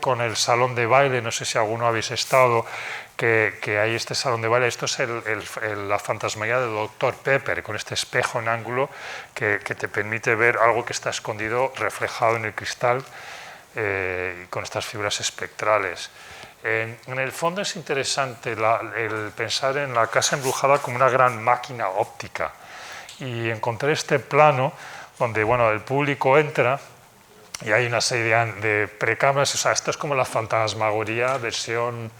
con el salón de baile, no sé si alguno habéis estado, que hay este salón de baile. Esto es la fantasmería del Dr. Pepper, con este espejo en ángulo que te permite ver algo que está escondido, reflejado en el cristal, con estas figuras espectrales. En el fondo es interesante el pensar en la casa embrujada como una gran máquina óptica, y encontré este plano donde, bueno, el público entra y hay una serie de precámaras. O sea, esto es como la fantasmagoría versión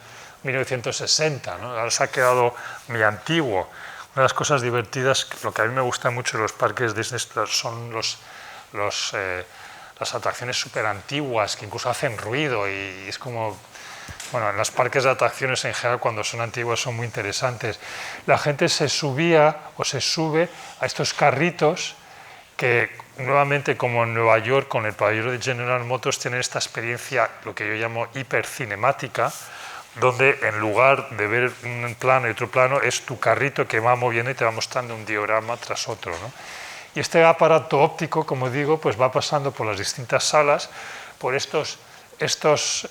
1960, ¿no? Ahora se ha quedado muy antiguo. Una de las cosas divertidas, lo que a mí me gusta mucho de los parques Disney son las atracciones súper antiguas que incluso hacen ruido, y es como... Bueno, en los parques de atracciones en general, cuando son antiguos, son muy interesantes. La gente se subía o se sube a estos carritos que, nuevamente, como en Nueva York, con el pabellón de General Motors, tienen esta experiencia, lo que yo llamo hipercinemática, donde en lugar de ver un plano y otro plano, es tu carrito que va moviendo y te va mostrando un diorama tras otro, ¿no? Y este aparato óptico, como digo, pues va pasando por las distintas salas, por estos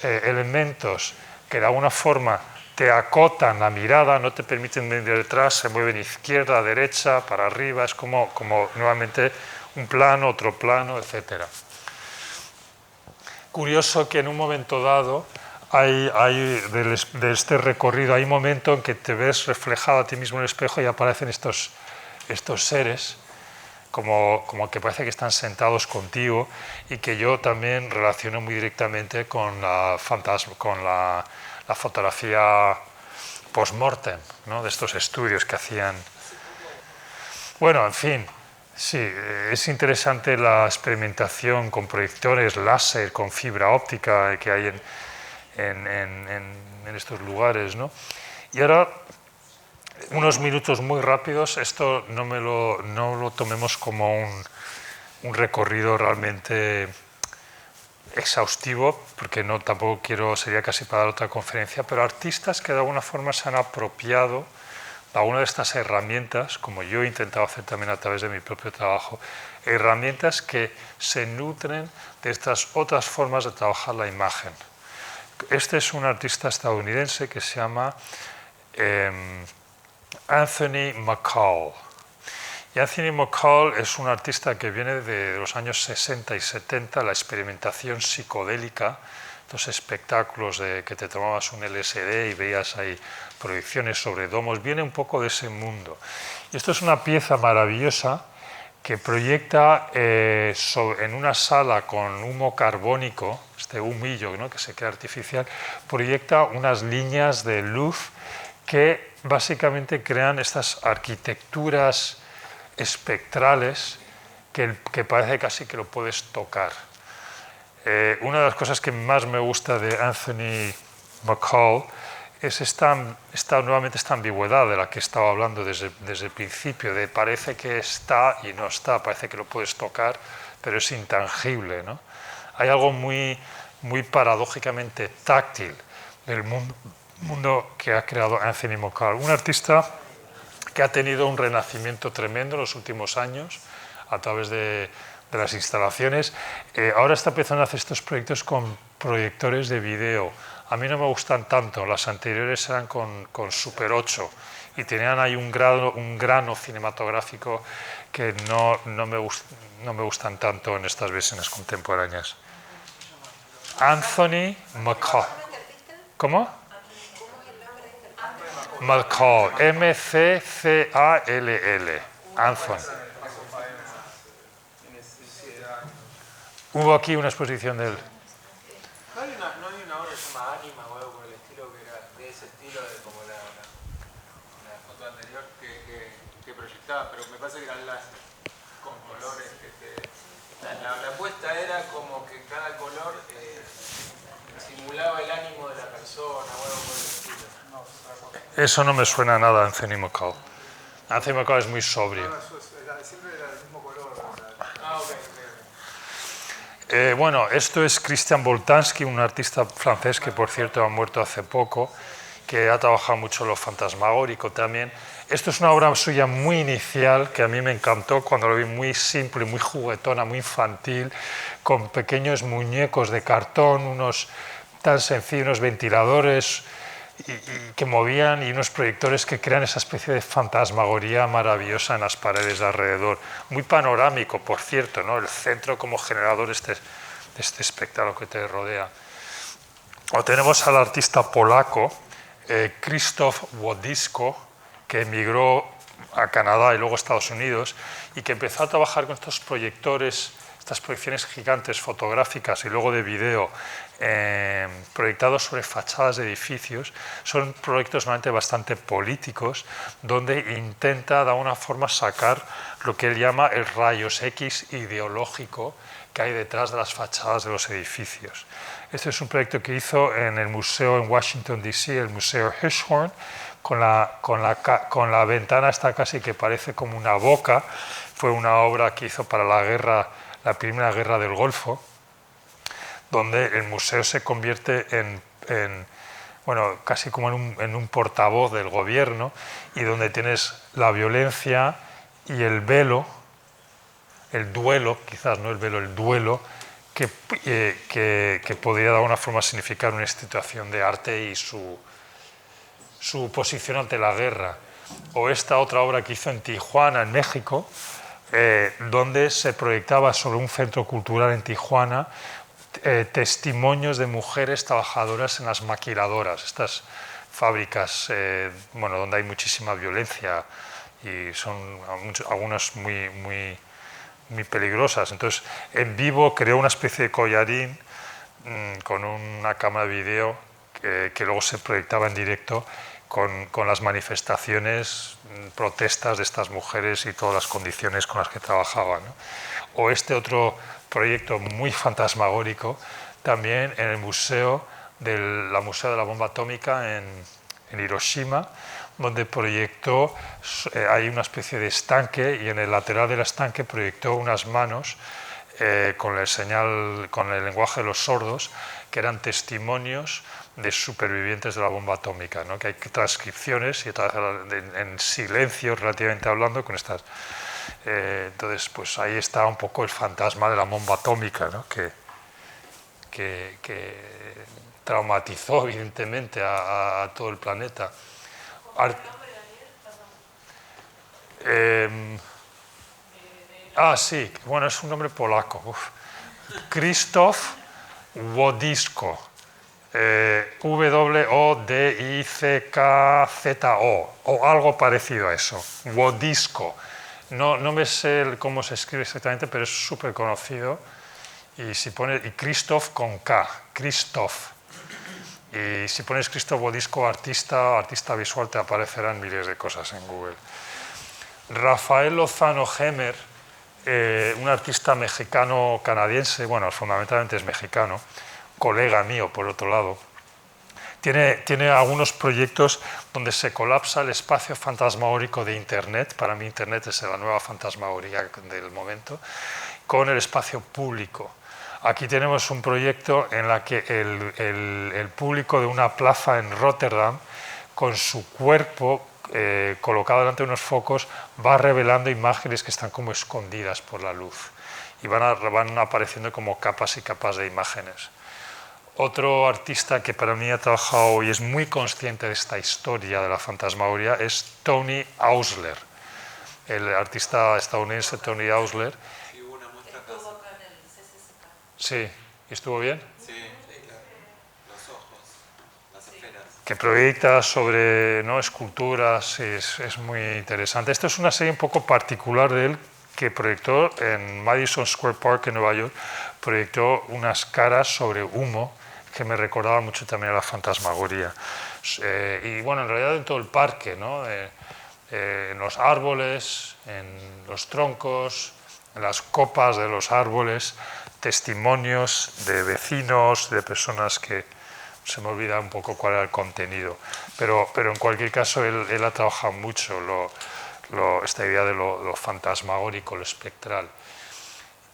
elementos que de alguna forma te acotan la mirada, no te permiten ver detrás, se mueven izquierda, derecha, para arriba, es como nuevamente un plano, otro plano, etc. Curioso que en un momento dado, de este recorrido, hay un momento en que te ves reflejado a ti mismo en el espejo y aparecen estos seres, como que parece que están sentados contigo, y que yo también relaciono muy directamente con la fotografía post-mortem, ¿no? De estos estudios que hacían. Bueno, en fin, sí, es interesante la experimentación con proyectores láser, con fibra óptica que hay en estos lugares, ¿no? Y ahora, unos minutos muy rápidos. Esto no lo tomemos como un recorrido realmente exhaustivo, porque tampoco sería casi para dar otra conferencia, pero artistas que de alguna forma se han apropiado alguna de estas herramientas, como yo he intentado hacer también a través de mi propio trabajo, herramientas que se nutren de estas otras formas de trabajar la imagen. Este es un artista estadounidense que se llama Anthony McCall. Y Anthony McCall es un artista que viene de los años 60 y 70, la experimentación psicodélica, estos espectáculos de que te tomabas un LSD y veías ahí proyecciones sobre domos, viene un poco de ese mundo. Y esto es una pieza maravillosa que proyecta en una sala con humo carbónico, este humillo, ¿no?, que se queda artificial, proyecta unas líneas de luz que básicamente crean estas arquitecturas espectrales que parece casi que lo puedes tocar. Una de las cosas que más me gusta de Anthony McCall es nuevamente esta ambigüedad de la que estaba hablando desde el principio, de parece que está y no está, parece que lo puedes tocar, pero es intangible, ¿no? Hay algo muy paradójicamente táctil del mundo que ha creado Anthony McCall, un artista que ha tenido un renacimiento tremendo en los últimos años a través de las instalaciones. Ahora está empezando a hacer estos proyectos con proyectores de video. A mí no me gustan tanto, las anteriores eran con Super 8 y tenían ahí un grano cinematográfico que no me gustan tanto en estas versiones contemporáneas. Anthony McCall. ¿Cómo? McCall, M-C-C-A-L-L. Anthony. Hubo aquí una exposición de él. ¿No hay una obra que se llama Anima o algo por el estilo que era de ese estilo, de como la foto anterior que proyectaba, pero me parece que eran láser, con colores la apuesta era como que cada color simulaba el ánimo de la persona o algo por el estilo? Eso no me suena a nada, Anthony McCall. Anthony McCall es muy sobrio. Siempre era el mismo color. Ah, ok. Bueno, esto es Christian Boltanski, un artista francés que, por cierto, ha muerto hace poco, que ha trabajado mucho lo fantasmagórico también. Esto es una obra suya muy inicial, que a mí me encantó cuando lo vi, muy simple, muy juguetona, muy infantil, con pequeños muñecos de cartón, unos tan sencillos, unos ventiladores que movían y unos proyectores que crean esa especie de fantasmagoría maravillosa en las paredes de alrededor. Muy panorámico, por cierto, ¿no? El centro como generador de este espectáculo que te rodea. O tenemos al artista polaco Krzysztof Wodiczko, que emigró a Canadá y luego a Estados Unidos y que empezó a trabajar con estos proyectores, estas proyecciones gigantes fotográficas y luego de video proyectados sobre fachadas de edificios. Son proyectos normalmente bastante políticos donde intenta de alguna forma sacar lo que él llama el rayos X ideológico que hay detrás de las fachadas de los edificios. Este es un proyecto que hizo en el museo en Washington D.C., el Museo Hirshhorn, con la ventana esta casi que parece como una boca. Fue una obra que hizo para la Primera Guerra del Golfo, donde el museo se convierte bueno, casi como en un portavoz del gobierno, y donde tienes la violencia y el velo, el duelo, quizás no el velo, el duelo, que podría de alguna forma significar una situación de arte y su posición ante la guerra. O esta otra obra que hizo en Tijuana, en México, donde se proyectaba sobre un centro cultural en Tijuana testimonios de mujeres trabajadoras en las maquiladoras, estas fábricas bueno, donde hay muchísima violencia y son algunas muy peligrosas. Entonces, en vivo creó una especie de collarín con una cámara de video que luego se proyectaba en directo con las manifestaciones, protestas de estas mujeres y todas las condiciones con las que trabajaban, ¿no? O este otro proyecto muy fantasmagórico también en el Museo de la Bomba Atómica en Hiroshima, donde proyectó, hay una especie de estanque y en el lateral del estanque proyectó unas manos con el lenguaje de los sordos que eran testimonios de supervivientes de la bomba atómica, ¿no? Que hay transcripciones y en silencio relativamente hablando con estas. Entonces, pues ahí está un poco el fantasma de la bomba atómica, ¿no? que traumatizó evidentemente a todo el planeta. Sí, bueno, es un nombre polaco. Krzysztof Wodiczko. W-O-D-I-C-K-Z-O, o algo parecido a eso. Wodiczko. No me sé cómo se escribe exactamente, pero es súper conocido. Y si pones Krzysztof con K, Krzysztof. Y si pones Krzysztof Wodiczko artista visual, te aparecerán miles de cosas en Google. Rafael Lozano Hemer, un artista mexicano-canadiense, bueno, fundamentalmente es mexicano, colega mío por otro lado, tiene algunos proyectos donde se colapsa el espacio fantasmagórico de Internet, para mí Internet es la nueva fantasmagoría del momento, con el espacio público. Aquí tenemos un proyecto en el que el público de una plaza en Rotterdam, con su cuerpo colocado delante de unos focos, va revelando imágenes que están como escondidas por la luz y van apareciendo como capas y capas de imágenes. Otro artista que para mí ha trabajado y es muy consciente de esta historia de la fantasmagoría es Tony Ausler, el artista estadounidense Tony Ausler. Sí, hubo una muestra acá. Estuvo con el CCCK. Sí, ¿estuvo bien? Sí, claro. Los ojos, las esferas. Que proyecta sobre, ¿no?, esculturas, es muy interesante. Esta es una serie un poco particular de él que proyectó en Madison Square Park en Nueva York, proyectó unas caras sobre humo que me recordaba mucho también a la fantasmagoría. Y bueno, en realidad en todo el parque, ¿no? En los árboles, en los troncos, en las copas de los árboles, testimonios de vecinos, de personas que se me olvida un poco cuál era el contenido. Pero en cualquier caso él ha trabajado mucho esta idea de lo fantasmagórico, lo espectral.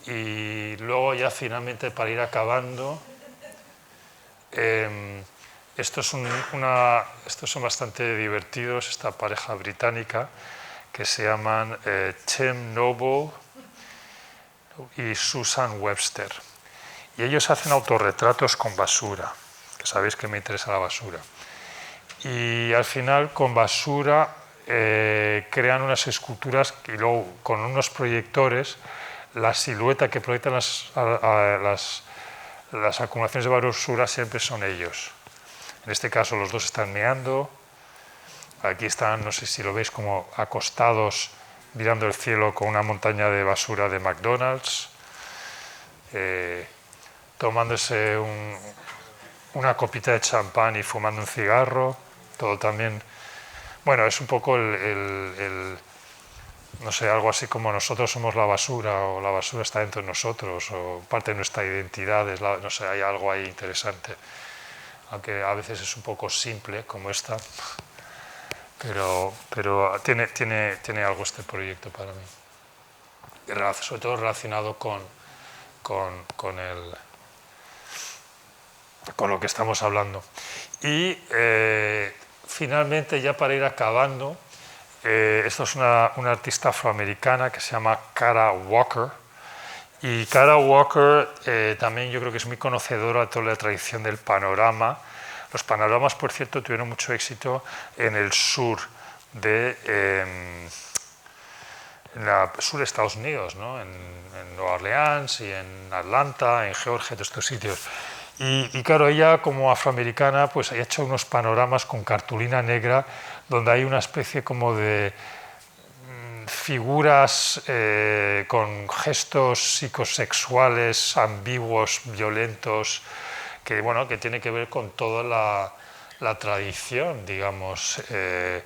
Y luego ya finalmente para ir acabando, estos son bastante divertidos, esta pareja británica que se llaman Tim Noble y Susan Webster. Y ellos hacen autorretratos con basura, que sabéis que me interesa la basura. Y al final con basura crean unas esculturas y luego con unos proyectores la silueta que proyectan las acumulaciones de basura siempre son ellos. En este caso los dos están meando, aquí están, no sé si lo veis, como acostados mirando el cielo con una montaña de basura de McDonald's, tomándose una copita de champán y fumando un cigarro, todo también. Bueno, es un poco no sé, algo así como nosotros somos la basura o la basura está dentro de nosotros o parte de nuestra identidad, no sé, hay algo ahí interesante. Aunque a veces es un poco simple como esta, pero tiene algo este proyecto para mí. Sobre todo relacionado con lo que estamos hablando. Y finalmente, ya para ir acabando, esto es una artista afroamericana que se llama Kara Walker. Y Kara Walker también yo creo que es muy conocedora de toda la tradición del panorama. Los panoramas, por cierto, tuvieron mucho éxito en el sur sur de Estados Unidos, ¿no? en Nueva Orleans y en Atlanta, en Georgia, todos estos sitios. Y claro, ella como afroamericana pues ha hecho unos panoramas con cartulina negra donde hay una especie como de figuras con gestos psicosexuales, ambiguos, violentos, que tiene que ver con toda la tradición, digamos, de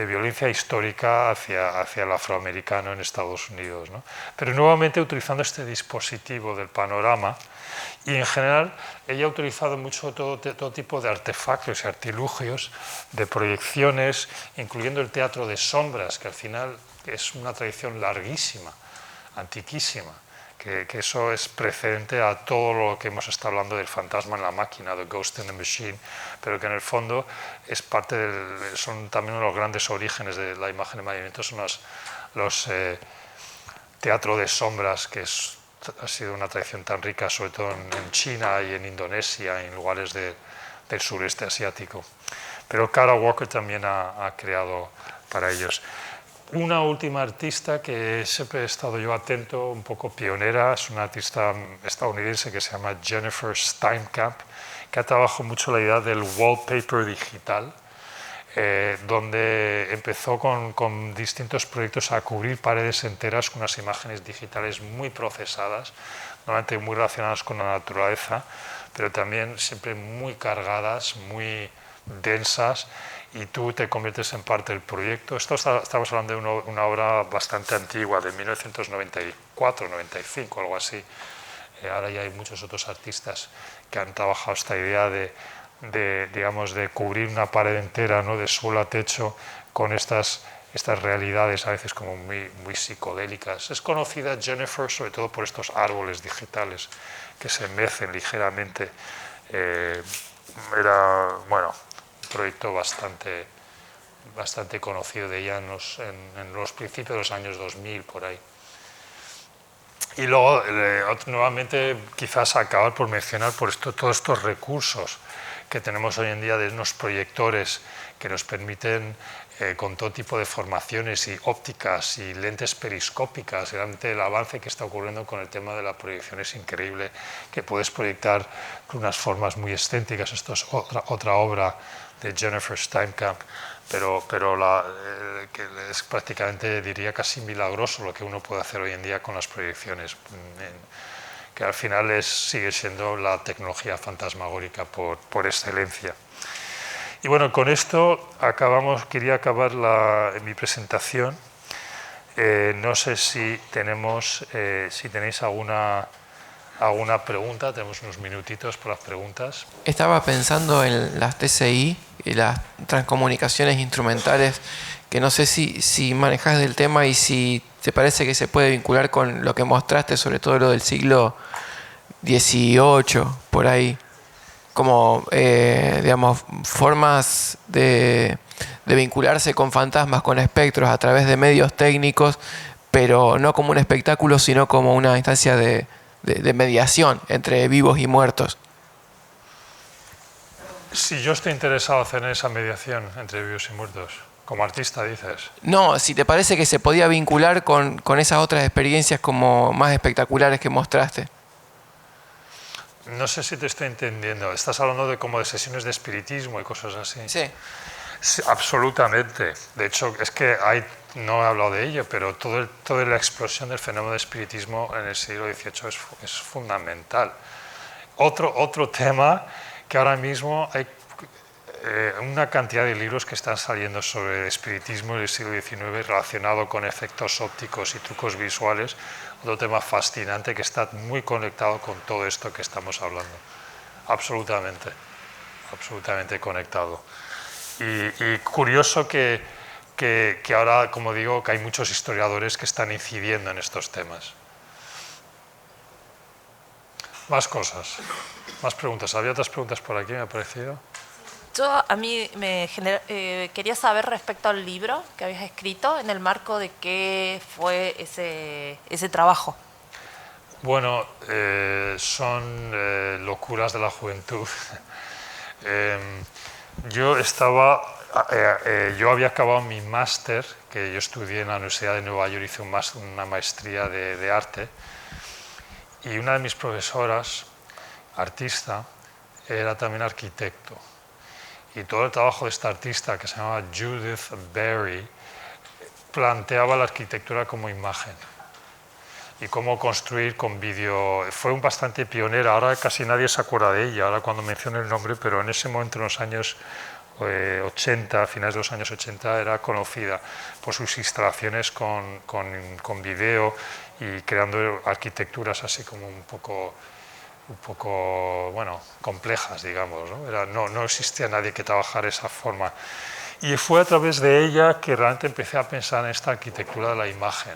violencia histórica hacia el afroamericano en Estados Unidos, ¿no? Pero nuevamente utilizando este dispositivo del panorama. Y en general ella ha utilizado mucho todo tipo de artefactos y artilugios, de proyecciones, incluyendo el teatro de sombras, que al final es una tradición larguísima, antiquísima, que eso es precedente a todo lo que hemos estado hablando del fantasma en la máquina, the ghost in the machine, pero que en el fondo es parte son también uno de los grandes orígenes de la imagen en movimiento, son los teatro de sombras, que ha sido una tradición tan rica, sobre todo en China y en Indonesia, y en lugares del sureste asiático. Pero Kara Walker también ha creado para ellos. Una última artista que siempre he estado yo atento, un poco pionera, es una artista estadounidense que se llama Jennifer Steinkamp, que ha trabajado mucho la idea del wallpaper digital, donde empezó con distintos proyectos a cubrir paredes enteras con unas imágenes digitales muy procesadas, normalmente muy relacionadas con la naturaleza, pero también siempre muy cargadas, muy densas, y tú te conviertes en parte del proyecto. Estamos hablando de una obra bastante antigua, de 1994, 95, algo así. Ahora ya hay muchos otros artistas que han trabajado esta idea digamos, de cubrir una pared entera, ¿no?, de suelo a techo, con estas realidades a veces como muy psicodélicas. Es conocida Jennifer sobre todo por estos árboles digitales que se mecen ligeramente. Era, bueno, un proyecto bastante conocido de ella en los principios de los años 2000, por ahí. Y luego, nuevamente, quizás acabar por mencionar todos estos recursos que tenemos hoy en día de unos proyectores que nos permiten, con todo tipo de formaciones y ópticas y lentes periscópicas, realmente el avance que está ocurriendo con el tema de la proyección es increíble, que puedes proyectar con unas formas muy excéntricas. Esto es otra obra de Jennifer Steinkamp, pero que es prácticamente, diría, casi milagroso lo que uno puede hacer hoy en día con las proyecciones, que al final sigue siendo la tecnología fantasmagórica por excelencia. Y bueno, con esto quería acabar mi presentación. No sé si tenéis alguna pregunta. Tenemos unos minutitos para las preguntas. Estaba pensando en las TCI y las transcomunicaciones instrumentales, que no sé si manejas del tema y si te parece que se puede vincular con lo que mostraste, sobre todo lo del siglo XVIII, por ahí, como, digamos, formas de vincularse con fantasmas, con espectros, a través de medios técnicos, pero no como un espectáculo, sino como una instancia de mediación entre vivos y muertos. Si yo estoy interesado en hacer esa mediación entre vivos y muertos, como artista, dices. No, si te parece que se podía vincular con esas otras experiencias como más espectaculares que mostraste. No sé si te estoy entendiendo. Estás hablando como de sesiones de espiritismo y cosas así. Sí. Sí, absolutamente. De hecho, es que no he hablado de ello, pero toda la explosión del fenómeno de espiritismo en el siglo XVIII es fundamental. Otro tema que ahora mismo hay una cantidad de libros que están saliendo sobre el espiritismo en el siglo XIX relacionado con efectos ópticos y trucos visuales. Otro tema fascinante que está muy conectado con todo esto que estamos hablando. Absolutamente conectado. Y curioso que ahora, como digo, que hay muchos historiadores que están incidiendo en estos temas. Más cosas, más preguntas. ¿Había otras preguntas por aquí, me ha parecido? A mí quería saber respecto al libro que habías escrito, en el marco de qué fue ese trabajo. Bueno, son locuras de la juventud. Yo había acabado mi máster, que yo estudié en la Universidad de Nueva York, hice una maestría de arte, y una de mis profesoras, artista, era también arquitecto. Y todo el trabajo de esta artista, que se llamaba Judith Berry, planteaba la arquitectura como imagen y cómo construir con vídeo. Fue bastante pionera, ahora casi nadie se acuerda de ella, ahora cuando menciono el nombre, pero en ese momento, en los años 80, finales de los años 80, era conocida por sus instalaciones con vídeo y creando arquitecturas así como un poco bueno, complejas, digamos, ¿no? No existía nadie que trabajara de esa forma. Y fue a través de ella que realmente empecé a pensar en esta arquitectura de la imagen.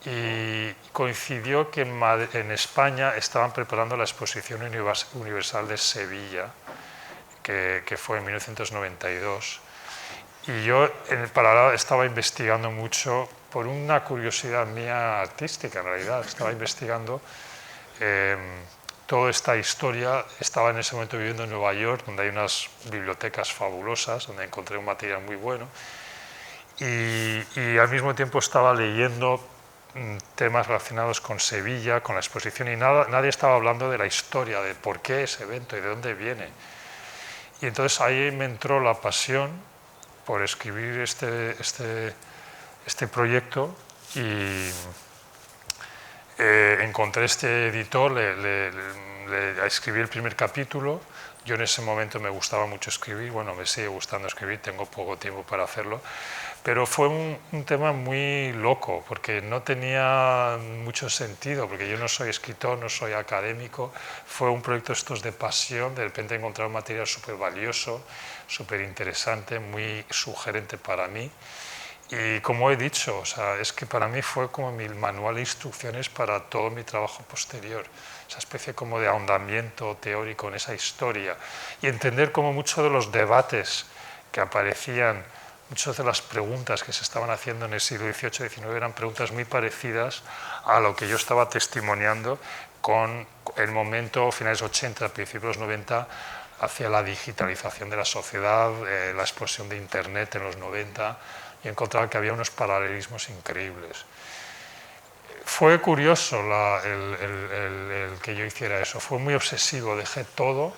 y coincidió que en España estaban preparando la Exposición Universal de Sevilla, que fue en 1992. Y yo en el paralelo estaba investigando mucho, por una curiosidad mía artística en realidad, estaba investigando toda esta historia. Estaba en ese momento viviendo en Nueva York, donde hay unas bibliotecas fabulosas, donde encontré un material muy bueno, y al mismo tiempo estaba leyendo temas relacionados con Sevilla, con la exposición, y nadie estaba hablando de la historia, de por qué ese evento y de dónde viene. Y entonces ahí me entró la pasión por escribir este proyecto, y encontré este editor, le escribí el primer capítulo. Yo en ese momento me gustaba mucho escribir, bueno, me sigue gustando escribir, tengo poco tiempo para hacerlo, pero fue un tema muy loco, porque no tenía mucho sentido, porque yo no soy escritor, no soy académico. Fue un proyecto estos de pasión, de repente encontrar un material súper valioso, súper interesante, muy sugerente para mí. Y como he dicho, o sea, es que para mí fue como mi manual de instrucciones para todo mi trabajo posterior, esa especie como de ahondamiento teórico en esa historia, y entender cómo muchos de los debates que aparecían, muchas de las preguntas que se estaban haciendo en el siglo XVIII-XIX eran preguntas muy parecidas a lo que yo estaba testimoniando con el momento, finales 80, principios 90, hacia la digitalización de la sociedad, la explosión de Internet en los 90, y encontraba que había unos paralelismos increíbles. Fue curioso el que yo hiciera eso, fue muy obsesivo, dejé todo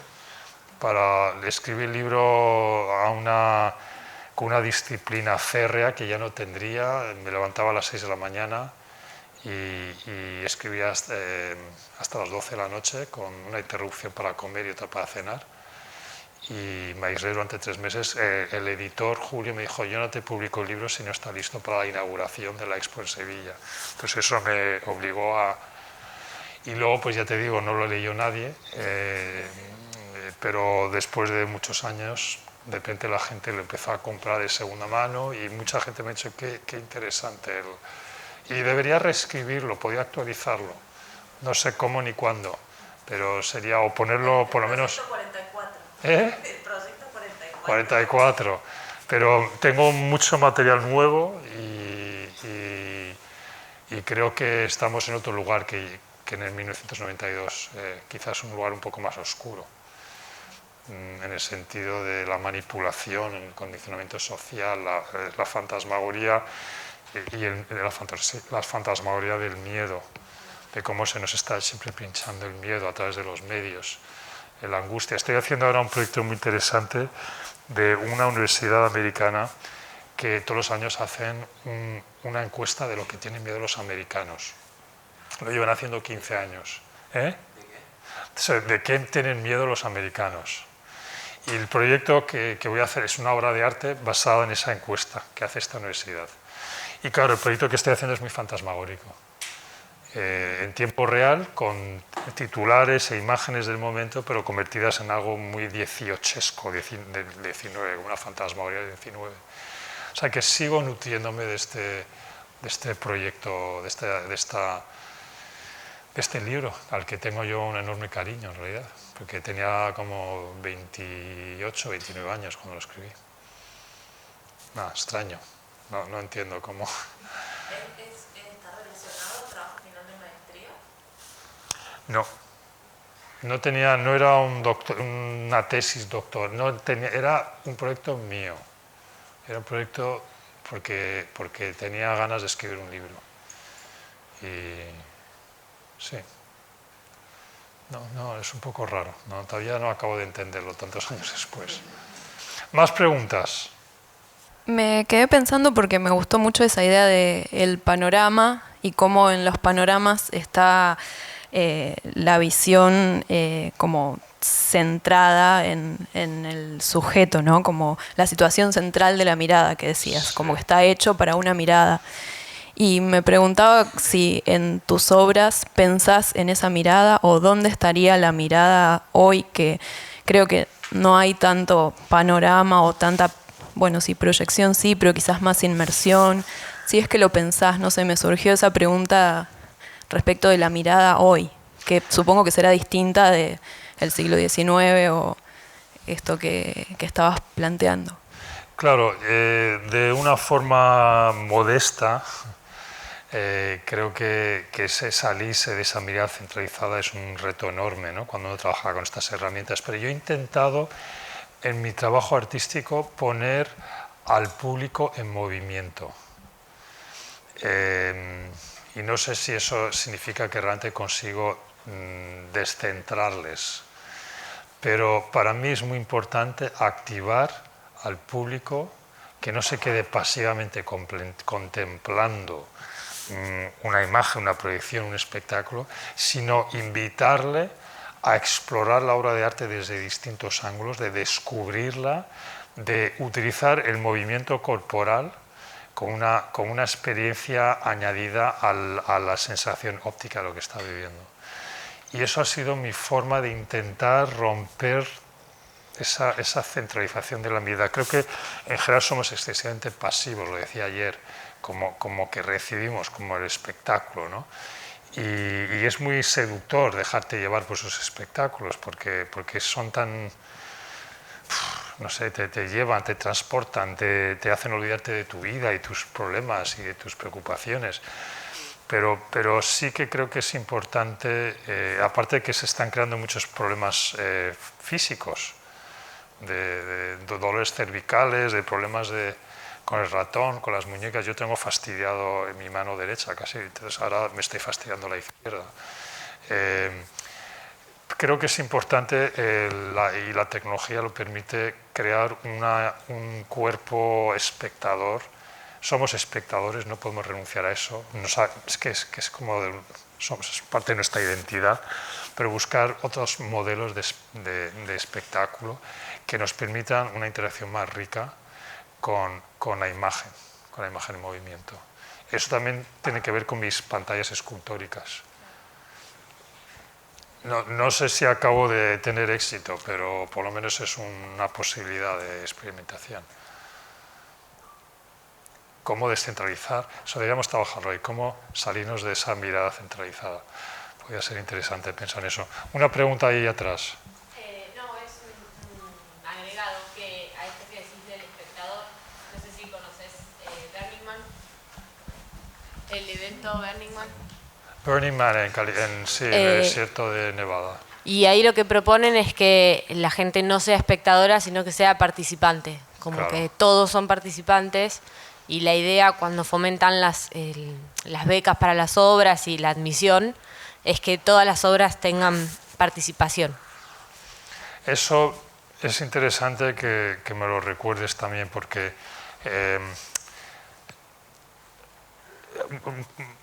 para escribir el libro con una disciplina férrea que ya no tendría. Me levantaba a las 6 de la mañana y escribía hasta las 12 de la noche, con una interrupción para comer y otra para cenar. Y me aislé durante 3 meses. El editor, Julio, me dijo: yo no te publico el libro si no está listo para la inauguración de la Expo en Sevilla. Entonces eso me obligó a... Y luego, pues ya te digo, no lo leyó nadie, pero después de muchos años, de repente la gente lo empezó a comprar de segunda mano, y mucha gente me ha dicho: qué interesante. Y debería reescribirlo, podría actualizarlo. No sé cómo ni cuándo, pero sería, o ponerlo por lo menos... 44. ¿Eh? El proyecto 44. 44. Pero tengo mucho material nuevo y creo que estamos en otro lugar que en el 1992. Quizás un lugar un poco más oscuro, en el sentido de la manipulación, el condicionamiento social, la fantasmagoría la fantasmagoría del miedo, de cómo se nos está siempre pinchando el miedo a través de los medios, la angustia. Estoy haciendo ahora un proyecto muy interesante de una universidad americana que todos los años hacen una encuesta de lo que tienen miedo los americanos. Lo llevan haciendo 15 años. ¿De qué? ¿De qué tienen miedo los americanos? Y el proyecto que voy a hacer es una obra de arte basada en esa encuesta que hace esta universidad. Y claro, el proyecto que estoy haciendo es muy fantasmagórico. En tiempo real, con titulares e imágenes del momento, pero convertidas en algo muy dieciochesco, del 19, una fantasmagoría del 19. O sea que sigo nutriéndome de este proyecto, de este libro, al que tengo yo un enorme cariño en realidad, porque tenía como 28, 29 años cuando lo escribí. Nada, extraño, no entiendo cómo... ¿Está relacionado al trabajo final de maestría? No era una tesis doctor, era un proyecto mío. Era un proyecto porque tenía ganas de escribir un libro. Y sí. No, es un poco raro. Todavía no acabo de entenderlo tantos años después. ¿Más preguntas? Me quedé pensando porque me gustó mucho esa idea del panorama y cómo en los panoramas está la visión como centrada en el sujeto, ¿no? Como la situación central de la mirada que decías, como que está hecho para una mirada. Y me preguntaba si en tus obras pensás en esa mirada o dónde estaría la mirada hoy, que creo que no hay tanto panorama o tanta, bueno, sí, proyección sí, pero quizás más inmersión. si es que lo pensás, no sé, me surgió esa pregunta respecto de la mirada hoy, que supongo que será distinta del siglo XIX o esto que estabas planteando. Claro, de una forma modesta, creo que salirse de esa mirada centralizada es un reto enorme, ¿no?, cuando uno trabaja con estas herramientas. Pero yo he intentado en mi trabajo artístico poner al público en movimiento. Y no sé si eso significa que realmente consigo descentrarles, pero para mí es muy importante activar al público, que no se quede pasivamente contemplando una imagen, una proyección, un espectáculo, sino invitarle a explorar la obra de arte desde distintos ángulos, de descubrirla, de utilizar el movimiento corporal con una experiencia añadida a la sensación óptica de lo que está viviendo. Y eso ha sido mi forma de intentar romper esa centralización de la mirada. Creo que en general somos excesivamente pasivos, lo decía ayer, como que recibimos como el espectáculo, ¿no? Y es muy seductor dejarte llevar por esos espectáculos, porque son tan, no sé, te llevan, te transportan, te hacen olvidarte de tu vida y tus problemas y de tus preocupaciones. Pero sí que creo que es importante, aparte de que se están creando muchos problemas físicos, de dolores cervicales, de problemas con el ratón, con las muñecas. Yo tengo fastidiado en mi mano derecha casi, entonces ahora me estoy fastidiando la izquierda. Creo que es importante, y la tecnología lo permite, crear un cuerpo espectador. Somos espectadores, no podemos renunciar a eso. Es como somos parte de nuestra identidad, pero buscar otros modelos de espectáculo que nos permitan una interacción más rica con la imagen en movimiento. Eso también tiene que ver con mis pantallas escultóricas. No sé si acabo de tener éxito, pero por lo menos es una posibilidad de experimentación. ¿Cómo descentralizar? Eso deberíamos trabajarlo hoy, cómo salirnos de esa mirada centralizada. Podría ser interesante pensar en eso. Una pregunta ahí atrás. No, es un agregado que a esto que decís del espectador. No sé si conoces Burning Man, el evento Burning Man. Burning Man en el desierto de Nevada. Y ahí lo que proponen es que la gente no sea espectadora, sino que sea participante. Como Claro. que todos son participantes. Y la idea, cuando fomentan las becas para las obras y la admisión, es que todas las obras tengan participación. Eso es interesante que me lo recuerdes también, porque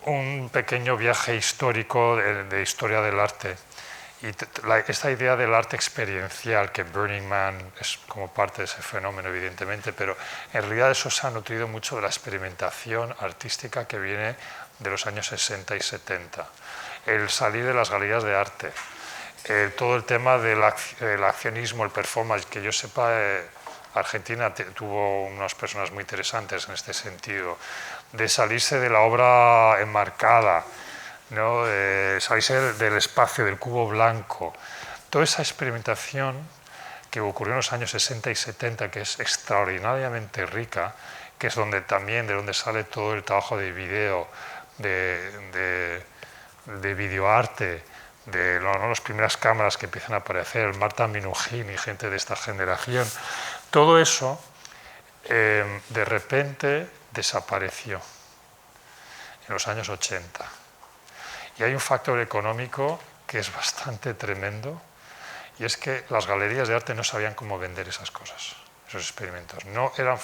un pequeño viaje histórico de historia del arte, y esta idea del arte experiencial, que Burning Man es como parte de ese fenómeno, evidentemente, pero en realidad eso se ha nutrido mucho de la experimentación artística que viene de los años 60 y 70. El salir de las galerías de arte, todo el tema del accionismo, el performance, que yo sepa, Argentina tuvo unas personas muy interesantes en este sentido, de salirse de la obra enmarcada, ¿no? Salirse del espacio, del cubo blanco. Toda esa experimentación que ocurrió en los años 60 y 70, que es extraordinariamente rica, que es de donde sale todo el trabajo de video, de videoarte, de las primeras cámaras que empiezan a aparecer, Marta Minujín y gente de esta generación. Todo eso de repente desapareció en los años 80. Y hay un factor económico que es bastante tremendo, y es que las galerías de arte no sabían cómo vender esas cosas, esos experimentos. No eran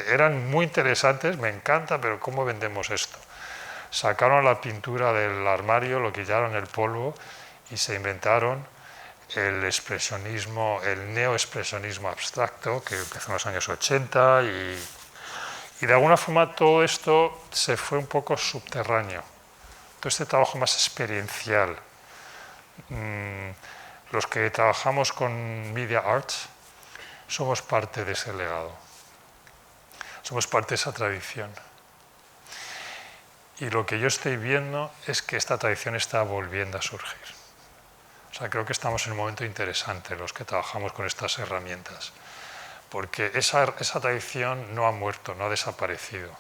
eran muy interesantes, me encanta, pero ¿cómo vendemos esto? Sacaron la pintura del armario, lo quitaron el polvo y se inventaron el expresionismo, el neoexpresionismo abstracto, que empezó en los años 80, y de alguna forma todo esto se fue un poco subterráneo. Todo este trabajo más experiencial. Los que trabajamos con Media Arts somos parte de ese legado. Somos parte de esa tradición. Y lo que yo estoy viendo es que esta tradición está volviendo a surgir. O sea, creo que estamos en un momento interesante los que trabajamos con estas herramientas, porque esa tradición no ha muerto, no ha desaparecido.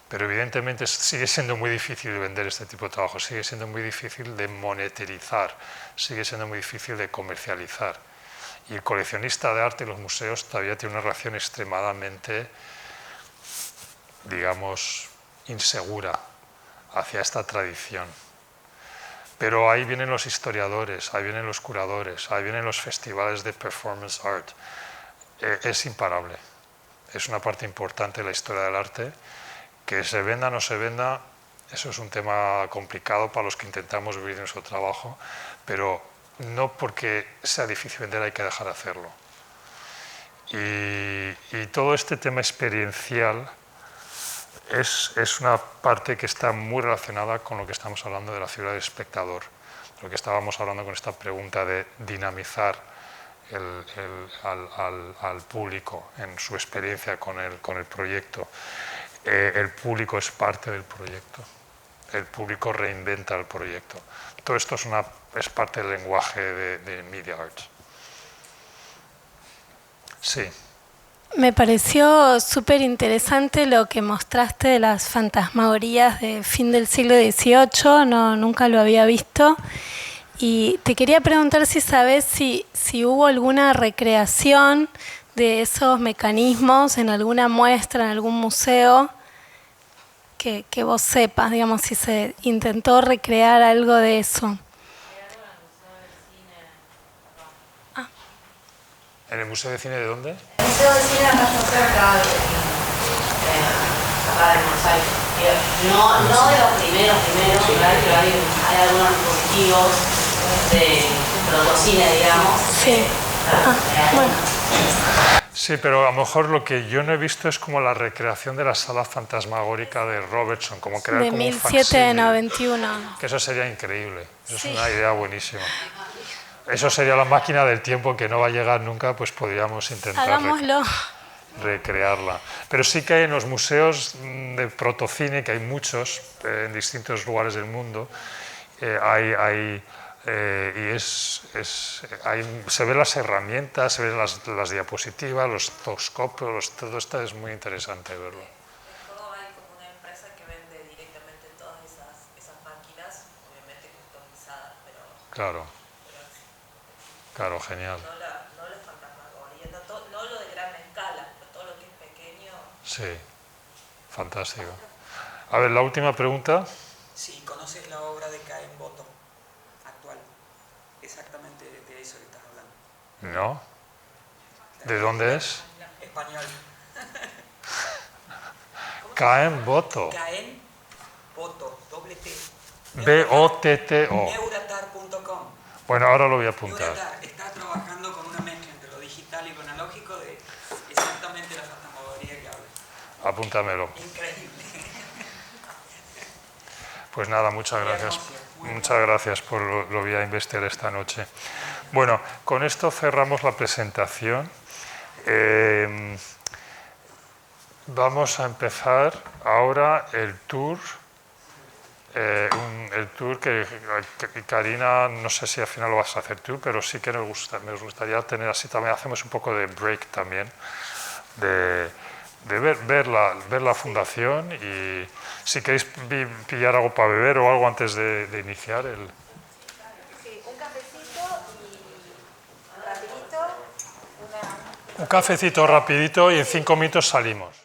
Pero evidentemente sigue siendo muy difícil de vender este tipo de trabajo, sigue siendo muy difícil de monetarizar, sigue siendo muy difícil de comercializar. Y el coleccionista de arte y los museos todavía tiene una relación extremadamente, digamos, insegura hacia esta tradición. Pero ahí vienen los historiadores, ahí vienen los curadores, ahí vienen los festivales de performance art. Es imparable, es una parte importante de la historia del arte. Que se venda o no se venda, eso es un tema complicado para los que intentamos vivir nuestro trabajo, pero no porque sea difícil vender hay que dejar de hacerlo. Y todo este tema experiencial es una parte que está muy relacionada con lo que estamos hablando de la figura del espectador, lo que estábamos hablando con esta pregunta de dinamizar al público en su experiencia con el proyecto. El público es parte del proyecto, el público reinventa el proyecto. Todo esto es parte del lenguaje de Media Arts. Sí. Me pareció súper interesante lo que mostraste de las fantasmagorías de fin del siglo XVIII, nunca lo había visto. Y te quería preguntar si sabes si hubo alguna recreación de esos mecanismos en alguna muestra, en algún museo, que vos sepas, digamos, si se intentó recrear algo de eso. ¿En el Museo de Cine de dónde? El Museo de Cine acá cerca de Buenos Aires. No de los primeros, pero hay algunos dispositivos de protocine, digamos. Sí. Bueno. Sí, pero a lo mejor lo que yo no he visto es como la recreación de la sala fantasmagórica de Robertson, como crear de como 1791. Que eso sería increíble, eso es una idea buenísima. Eso sería la máquina del tiempo que no va a llegar nunca, pues podríamos intentar recrearla. Pero sí que hay en los museos de protocine, que hay muchos en distintos lugares del mundo, se ven las herramientas, se ven las diapositivas, los toscopos, todo esto es muy interesante verlo. En Córdoba hay como una empresa que vende directamente todas esas máquinas, obviamente customizadas, pero... Claro, genial. No la fantasmagoría, no lo de gran escala, pero todo lo que es pequeño... Sí, fantástico. A ver, la última pregunta. Si conoces la obra de Caen Bottom actual, exactamente de eso que estás hablando. No. ¿De dónde es? Español. Caen Bottom. Caen Bottom, doble T. B-O-T-T-O. Neuratar.com. Bueno, ahora lo voy a apuntar. Neuratar está trabajando con una mezcla entre lo digital y lo analógico de exactamente la fantasmagoría que habla. Apúntamelo. Increíble. Pues nada, muchas gracias. Muchas gracias por lo voy a investigar esta noche. Bueno, con esto cerramos la presentación. Vamos a empezar ahora el tour. El tour que Karina, no sé si al final lo vas a hacer tú, pero sí que nos gustaría tener así también, hacemos un poco de break también, de ver la fundación, y si queréis pillar algo para beber o algo antes de iniciar el... Sí, un cafecito y rapidito. Un cafecito rapidito y en 5 minutos salimos.